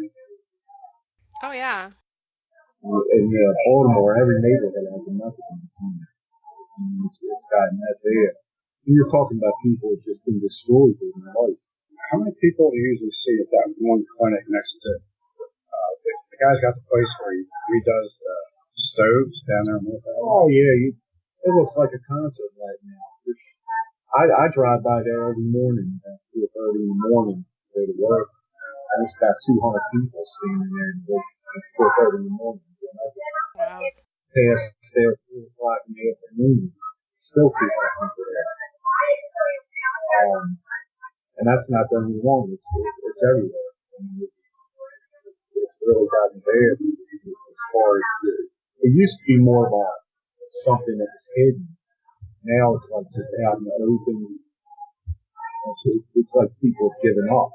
Oh, yeah. In Baltimore, every neighborhood has a Methodist clinic. I mean, it's gotten that bad. And you're talking about people who've just been destroyed in their life. How many people do you usually see at that one clinic next to the guy's got the place where he redoes the stoves down there in North Alabama? Oh, yeah. It looks like a concert right now. I drive by there every morning at 4:30 in the morning to go to work. There's about 200 people standing there at 4:30 in the morning. Wow. Past there at 4 o'clock in the afternoon. Still 200 people there. And that's not the only one. It's everywhere. I mean, it's really gotten bad as far as it used to be more about something that was hidden. Now it's like just out in the open. It's like people have given up.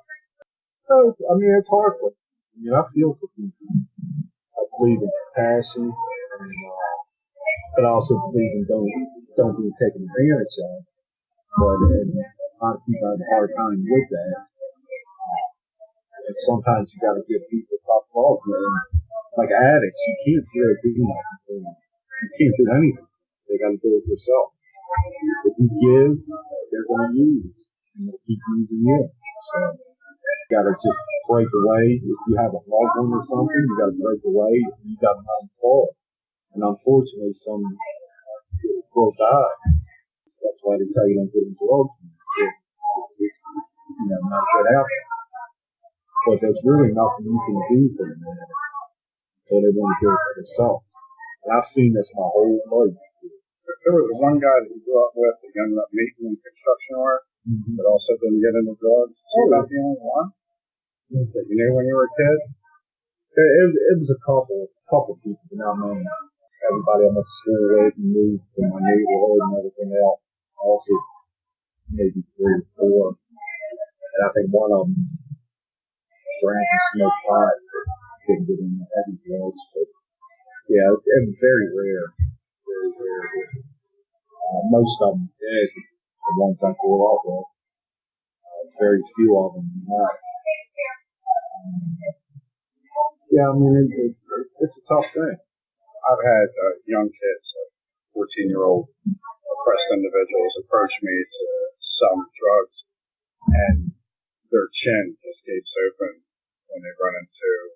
So, I mean, it's hard for them. I mean, I feel for people. I believe in passion, but I also believe in don't be taken advantage of. But and a lot of people have a hard time with that. And sometimes you got to give people tough love. Like addicts, you can't really do nothing for them. You can't do anything. They got to do it yourself. If you give, they're going to use. And they'll keep using you. So you got to just break away. If you have a loved one or something, you got to break away. You got to let them fall. And unfortunately, some will die. That's why they tell you don't get in drugs. It's not good out there. But there's really nothing you can do for them. So they want to do it for themselves. And I've seen this my whole life. There was one guy that you grew up with that ended up making construction work, but also didn't get into drugs. So about the only one that you knew when you were a kid? It was a couple people, but not many. Everybody I went to school with and moved to my neighborhood and everything else. Also, maybe 3 or 4. And I think one of them drank and smoked pot. Didn't get into heavy drugs, but yeah, it was very rare. Very rare. Most of them did, the ones I grew up with. Very few of them not. Yeah, I mean, it's a tough thing. I've had young kids, 14-year-old oppressed individuals approach me to sell me drugs, and their chin just gapes open when they run into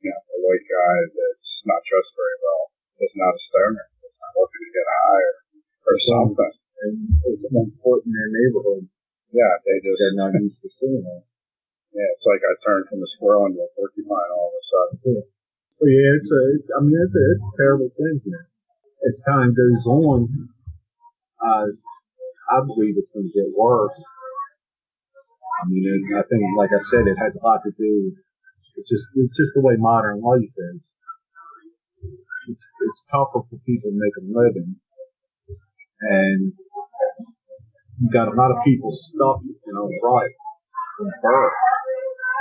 a white guy that's not dressed very well, that's not a stoner, that's not looking to get high or something. And it's important in their neighborhood. Yeah, they're not used to seeing that. Yeah, it's like I turned from a squirrel into a porcupine all of a sudden. Yeah. So yeah, it's a terrible thing here. As time goes on, I believe it's going to get worse. I mean, I think, like I said, it has a lot to do. It's just the way modern life is. It's tougher for people to make a living, and you got a lot of people stuck, right from birth,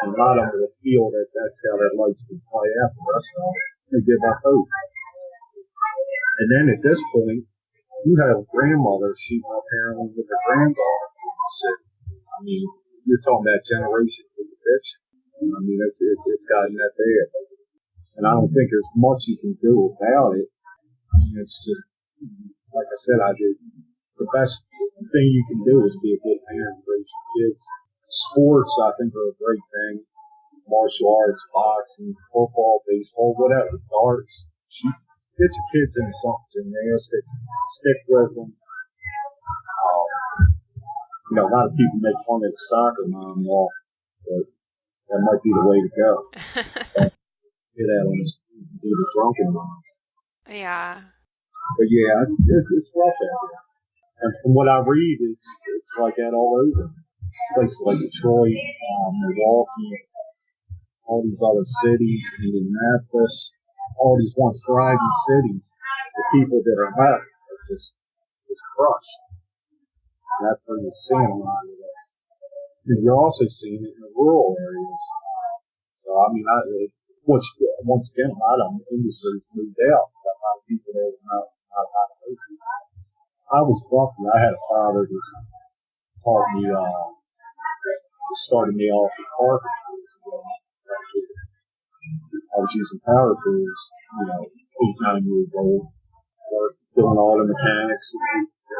and a lot of them will feel that that's how their life's going to play out the rest of it. They give up hope, and then at this point, you have a grandmother shooting up heroin with her granddaughter. I mean, you're talking about generations of addiction. I mean, it's gotten that bad. And I don't think there's much you can do about it. I mean, it's just, like I said, the best thing you can do is be a good parent and raise your kids. Sports, I think, are a great thing. Martial arts, boxing, football, baseball, whatever, darts. Get your kids into something, gymnastics, stick with them. A lot of people make fun of the soccer mom and all, but that might be the way to go. Get out on the street and be the drunken mom. Yeah. But yeah, it's rough out there. And from what I read, it's like that all over. Places like Detroit, Milwaukee, all these other cities, Indianapolis, all these once thriving cities, the people that are left are just crushed. And that's where you're seeing a lot of this. And you're also seeing it in the rural areas. So, I mean, which, once again, a lot of industries moved out. Got a lot of people there were not local. I was lucky. I had a father who taught me, started me off with carpentry. I was using power tools, 8, 9 years old, doing all the mechanics.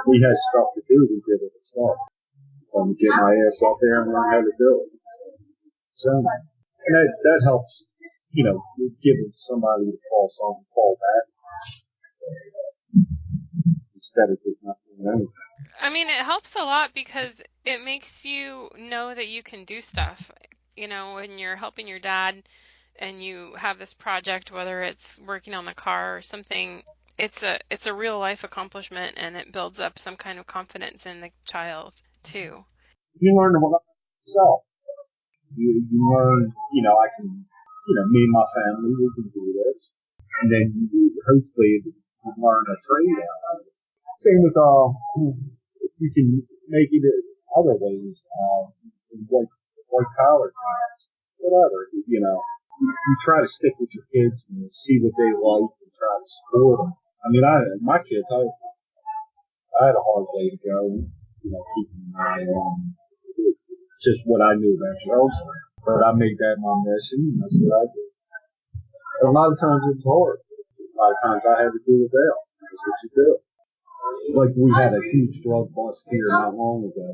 We had stuff to do. We did it ourselves. Get my ass up there and learn how to do it. So, and that helps, giving somebody to fall back instead of just not doing anything. I mean, it helps a lot because it makes you know that you can do stuff. you know, when you're helping your dad and you have this project, whether it's working on the car or something, it's a real life accomplishment, and it builds up some kind of confidence in the child too. You learn about yourself. You learn, I can, me and my family, we can do this. And then you hopefully learn a trade out of it. Same with, if you can make it other ways, white collar jobs, whatever, you try to stick with your kids and see what they like and try to support them. I mean, my kids, I had a hard way to go, keeping an eye on just what I knew about drugs. But I made that my mission, and that's what I did. And a lot of times it's hard. A lot of times I had to do it there. That's what you do. Like we had a huge drug bust here not long ago.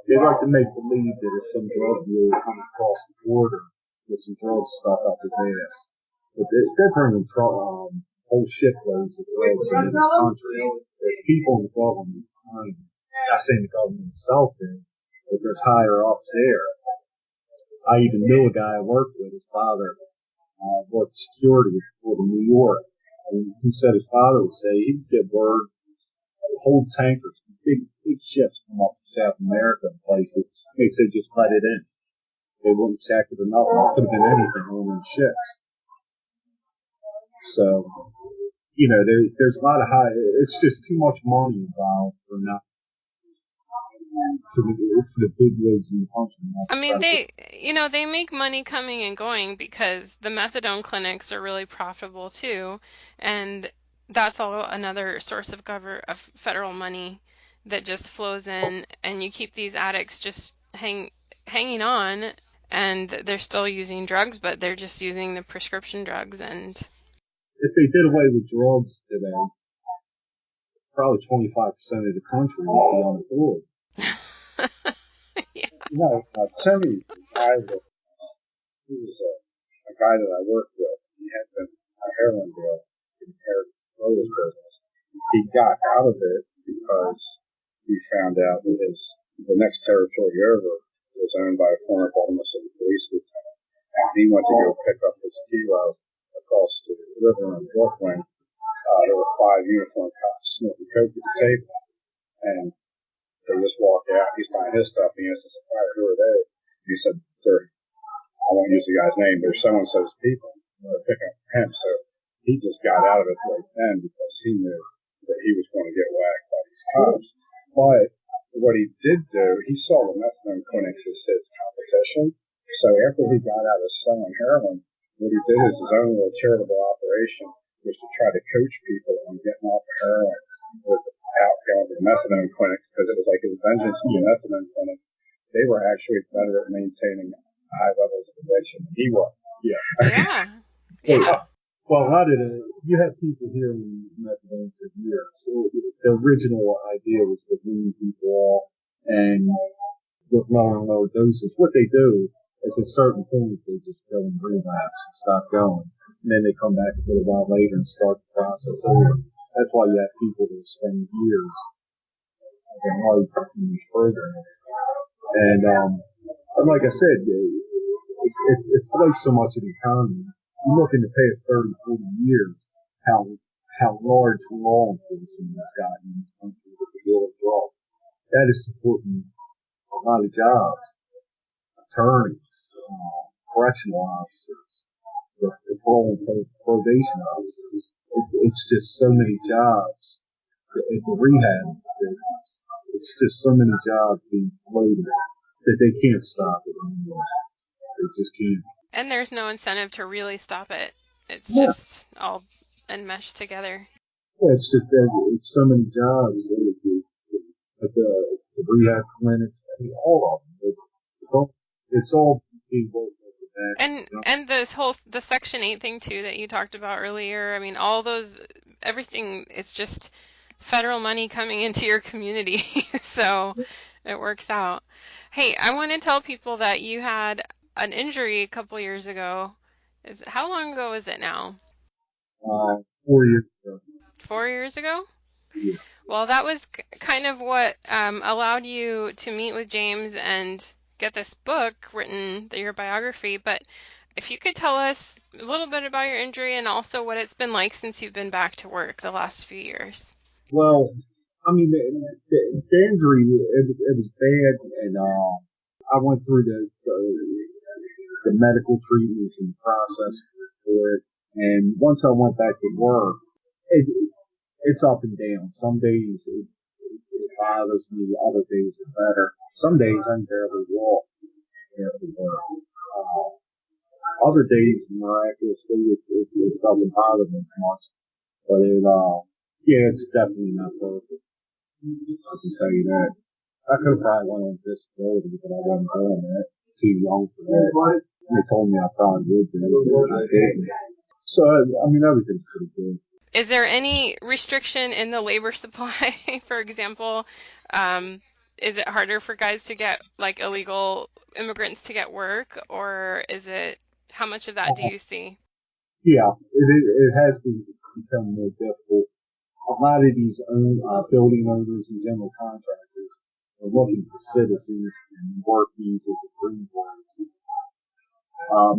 They like to make believe that it's some drug dealer coming across the border with some drug stuff up his ass. But they're bringing whole shitloads of drugs into this country. There's people in the government behind them. Not saying the government itself is, but there's higher ups there. I even knew a guy I worked with. His father worked security for New York. And he said his father would say he'd get word, whole tankers, big ships come up from South America and places. They said just let it in. They wouldn't check it or nothing. It could have been anything on those ships. So, there's a lot of it's just too much money involved for nothing. For the big wigs in the country. I mean, they make money coming and going because the methadone clinics are really profitable too, and that's all another source of federal money that just flows in, and you keep these addicts just hanging on, and they're still using drugs, but they're just using the prescription drugs. And if they did away with drugs today, probably 25% of the country would be unemployed. Yeah. Timmy, he was a guy that I worked with. He had been a heroin dealer in the business. He got out of it because he found out that the next territory over was owned by a former Baltimore City police lieutenant. And he went to go pick up his kilo across the river in Brooklyn. There were 5 uniformed cops smoking coke at the table. And they just walked out. He's buying his stuff. He asked the supplier, who are they? And he said, I won't use the guy's name, they're so-and-so's people. They're picking up him. So he just got out of it right then because he knew that he was going to get whacked by these cops. But what he did do, he saw the methadone clinics as his competition. So after he got out of selling heroin, what he did is his own little charitable operation was to try to coach people on getting off of heroin without going to the methadone clinics, because it was like his vengeance in the methadone clinic. They were actually better at maintaining high levels of addiction than he was. Yeah. Yeah. Well, a lot of you have people here in methadone for years. So the original idea was to wean people off, and with lower and lower doses, what they do is at certain point they just go in relapse and stop going, and then they come back a little while later and start the process over. That's why you have people that spend years of their life in this program. And like I said, it floats so much of the economy. You look in the past 30, 40 years, how large law enforcement has gotten in this country with the deal of drugs. That is supporting a lot of jobs. Attorneys, correctional officers, the parole and probation officers. It's just so many jobs in the rehab business. It's just so many jobs being floated that they can't stop it anymore. They just can't. And there's no incentive to really stop it. It's just all enmeshed together. Yeah, it's just that it's so many jobs at the rehab clinics. I mean, all of them. It's all being worked with that. And the Section 8 thing too that you talked about earlier. I mean, everything. It's just federal money coming into your community, so it works out. Hey, I want to tell people that you had an injury a couple years ago. How long ago is it now? 4 years ago. 4 years ago? Yeah. Well, that was kind of what allowed you to meet with James and get this book written, your biography, but if you could tell us a little bit about your injury and also what it's been like since you've been back to work the last few years. Well, I mean, the injury, it was bad, and I went through the medical treatments and process for it, and once I went back to work, it's up and down. Some days it bothers me, other days are better. Some days I can barely walk after work. Other days, miraculously, it doesn't bother me much. But it's definitely not perfect. I can tell you that. I could have probably went on disability, but I wasn't doing that. Too young for that. They told me I probably would do it, but I didn't. So, I mean, everything's pretty good. Is there any restriction in the labor supply, for example? Is it harder for guys to get, like, illegal immigrants to get work, or is it, how much of that do you see? Yeah, it has become more difficult. A lot of these building owners and general contractors are looking for citizens and work visas and green cards.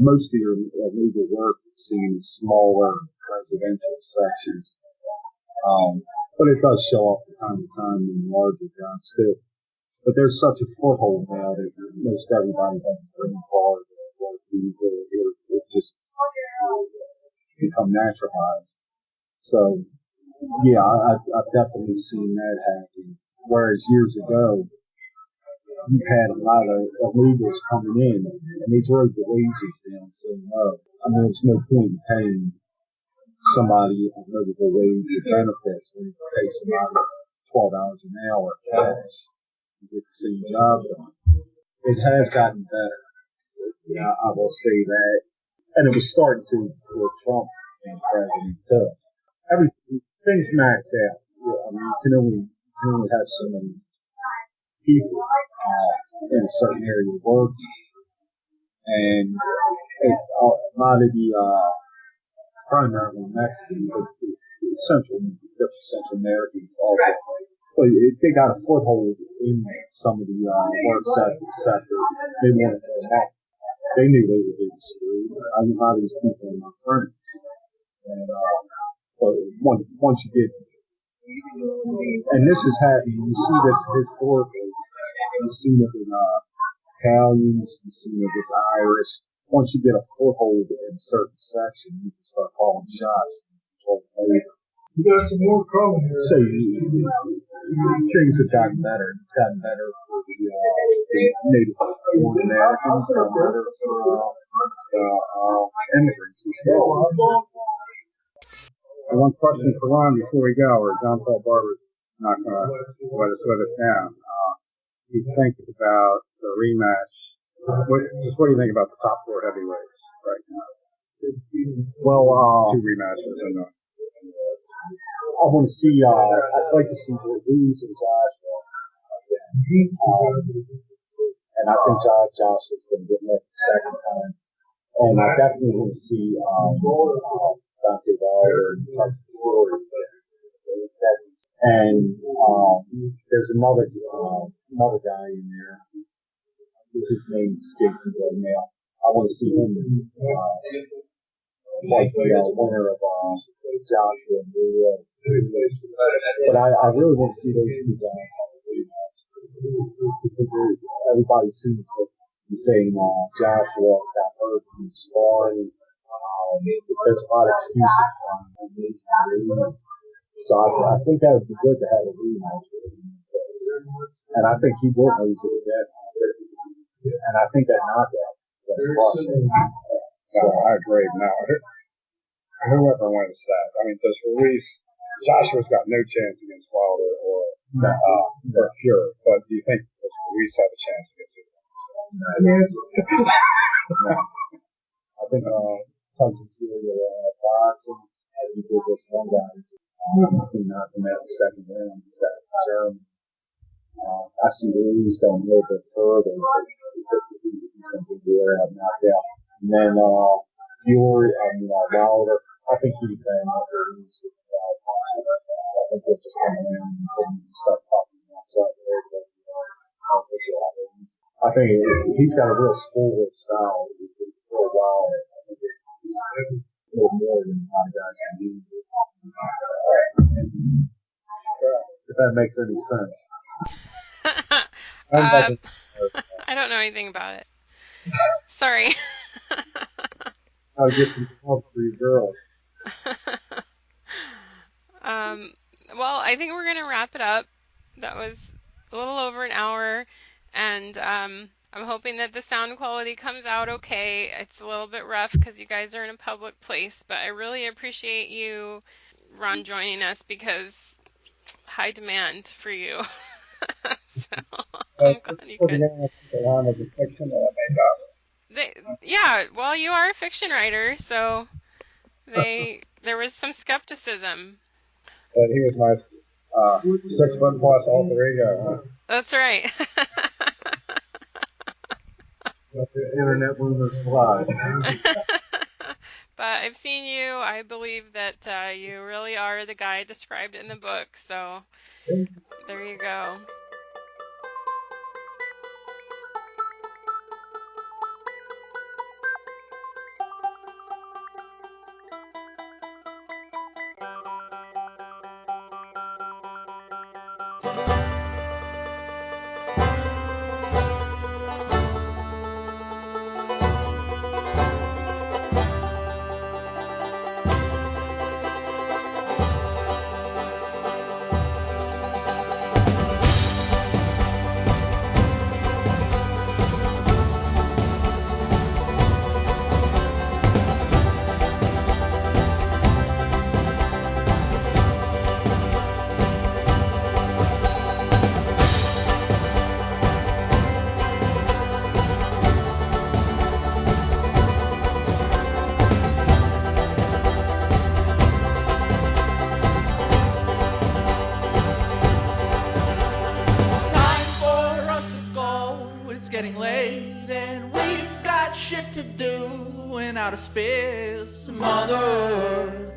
Most of your legal work is seen in smaller residential sections. But it does show up from time to time in larger jobs too. But there's such a foothold now that most everybody has a green card or work visa. It's just become naturalized. So, yeah, I've definitely seen that happen. Whereas years ago, you had a lot of illegals coming in, and they drove the wages down so low. I mean, there's no point in paying somebody a livable wage or benefits when you pay somebody $12 an hour cash to get the same job done. It has gotten better. Yeah, I will say that. And it was starting to with Trump being president too. Things max out. I mean, you can only have so many people in a certain area of work, and a lot of the primarily Mexican, but Central Americans also. But they got a foothold in some of the work sector. They wanted to come back. They knew they were getting screwed. A lot of these people are my friends, and but once you get, and this is happening, you see this historically. You've seen it with Italians, you've seen it with Irish. Once you get a foothold in a certain section, you can start calling shots and control labor. You got some more coming here. So things have gotten better. It's gotten better for the Native Americans, it's gotten better for immigrants as well. And one question for Ron before we go, or John Paul Barber's not going to let us live it down. He's thinking about the rematch. What do you think about the top four heavyweights right now? Well, two rematches and I want to see, I'd like to see Ruiz and Joshua again. And I think Joshua's going to get licked the second time. And I definitely want to see Dante Wilder and Tyson Fury. And there's another guy in there. His name escapes me right now. I want to see him like the winner of Joshua and Ruiz. But I really want to see those two guys have a rematch because everybody seems to be saying Joshua got hurt from sparring. There's a lot of excuses for him. So I think that would be good to have a rematch with him. And I think he will lose it again. And I think that knockout was crushing. So I agree. Now, whoever wins that, I mean, does Ruiz, Joshua's got no chance against Wilder or Fury, but do you think does Ruiz have a chance against him? No. I think Tyson Fury will box him as he did this one guy. He knocked him out in the second round. He's got German. I see Ruiz going a little bit further. He's going to be knocked out. And then Fury, Wilder, I think he can knock Ruiz with 5 punches. I think he'll just come around and start popping outside the area. I think he's got a real schoolwork style. For a while, I think it's a little more than a lot of guys can do. If that makes any sense. I don't know anything about it. Sorry. I'll get some help for your girls. Well, I think we're going to wrap it up. That was a little over an hour, and I'm hoping that the sound quality comes out okay. It's a little bit rough because you guys are in a public place, but I really appreciate you, Ron, joining us because high demand for you. So I'm glad you could. Ron is a fiction that I made up. Yeah, well, you are a fiction writer, so there was some skepticism. But he was my 6 foot plus alter ego. Huh? That's right. The internet rumors fly. But I've seen you. I believe that you really are the guy described in the book. So there you go. Outer space, mothers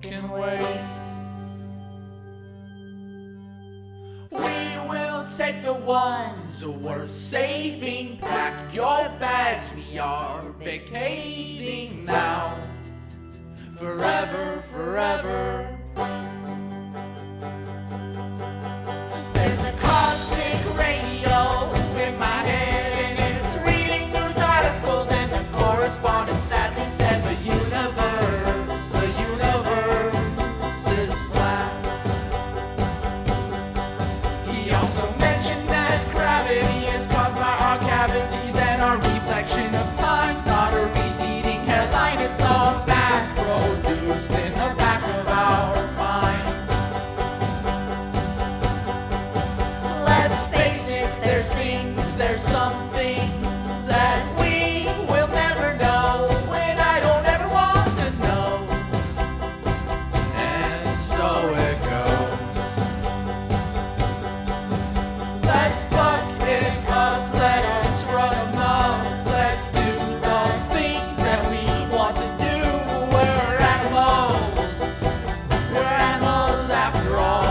can wait. We will take the ones worth saving. Pack your bags, we are vacating now. Forever, forever. There's a cosmic radio in my head and it's reading news articles and the correspondent sadly said the universe is flat. He also mentioned that gravity is caused by our cavities and our reflection of time's not a receding hairline, it's all mass produced in the back of our minds. Let's face it, there's some things that we will never know, and I don't ever want to know. And so it goes. Let's buck it up, let us run amok, let's do the things that we want to do. We're animals after all.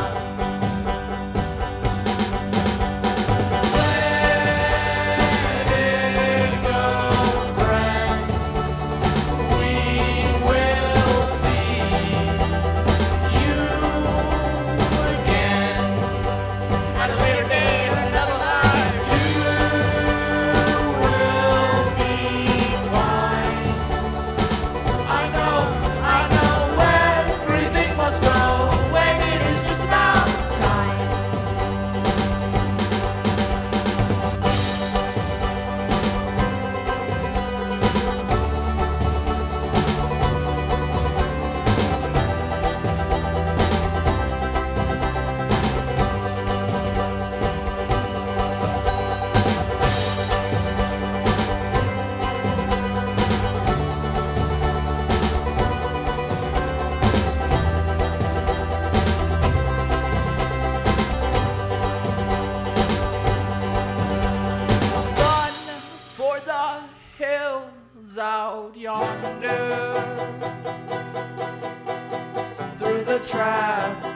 Out yonder through the traffic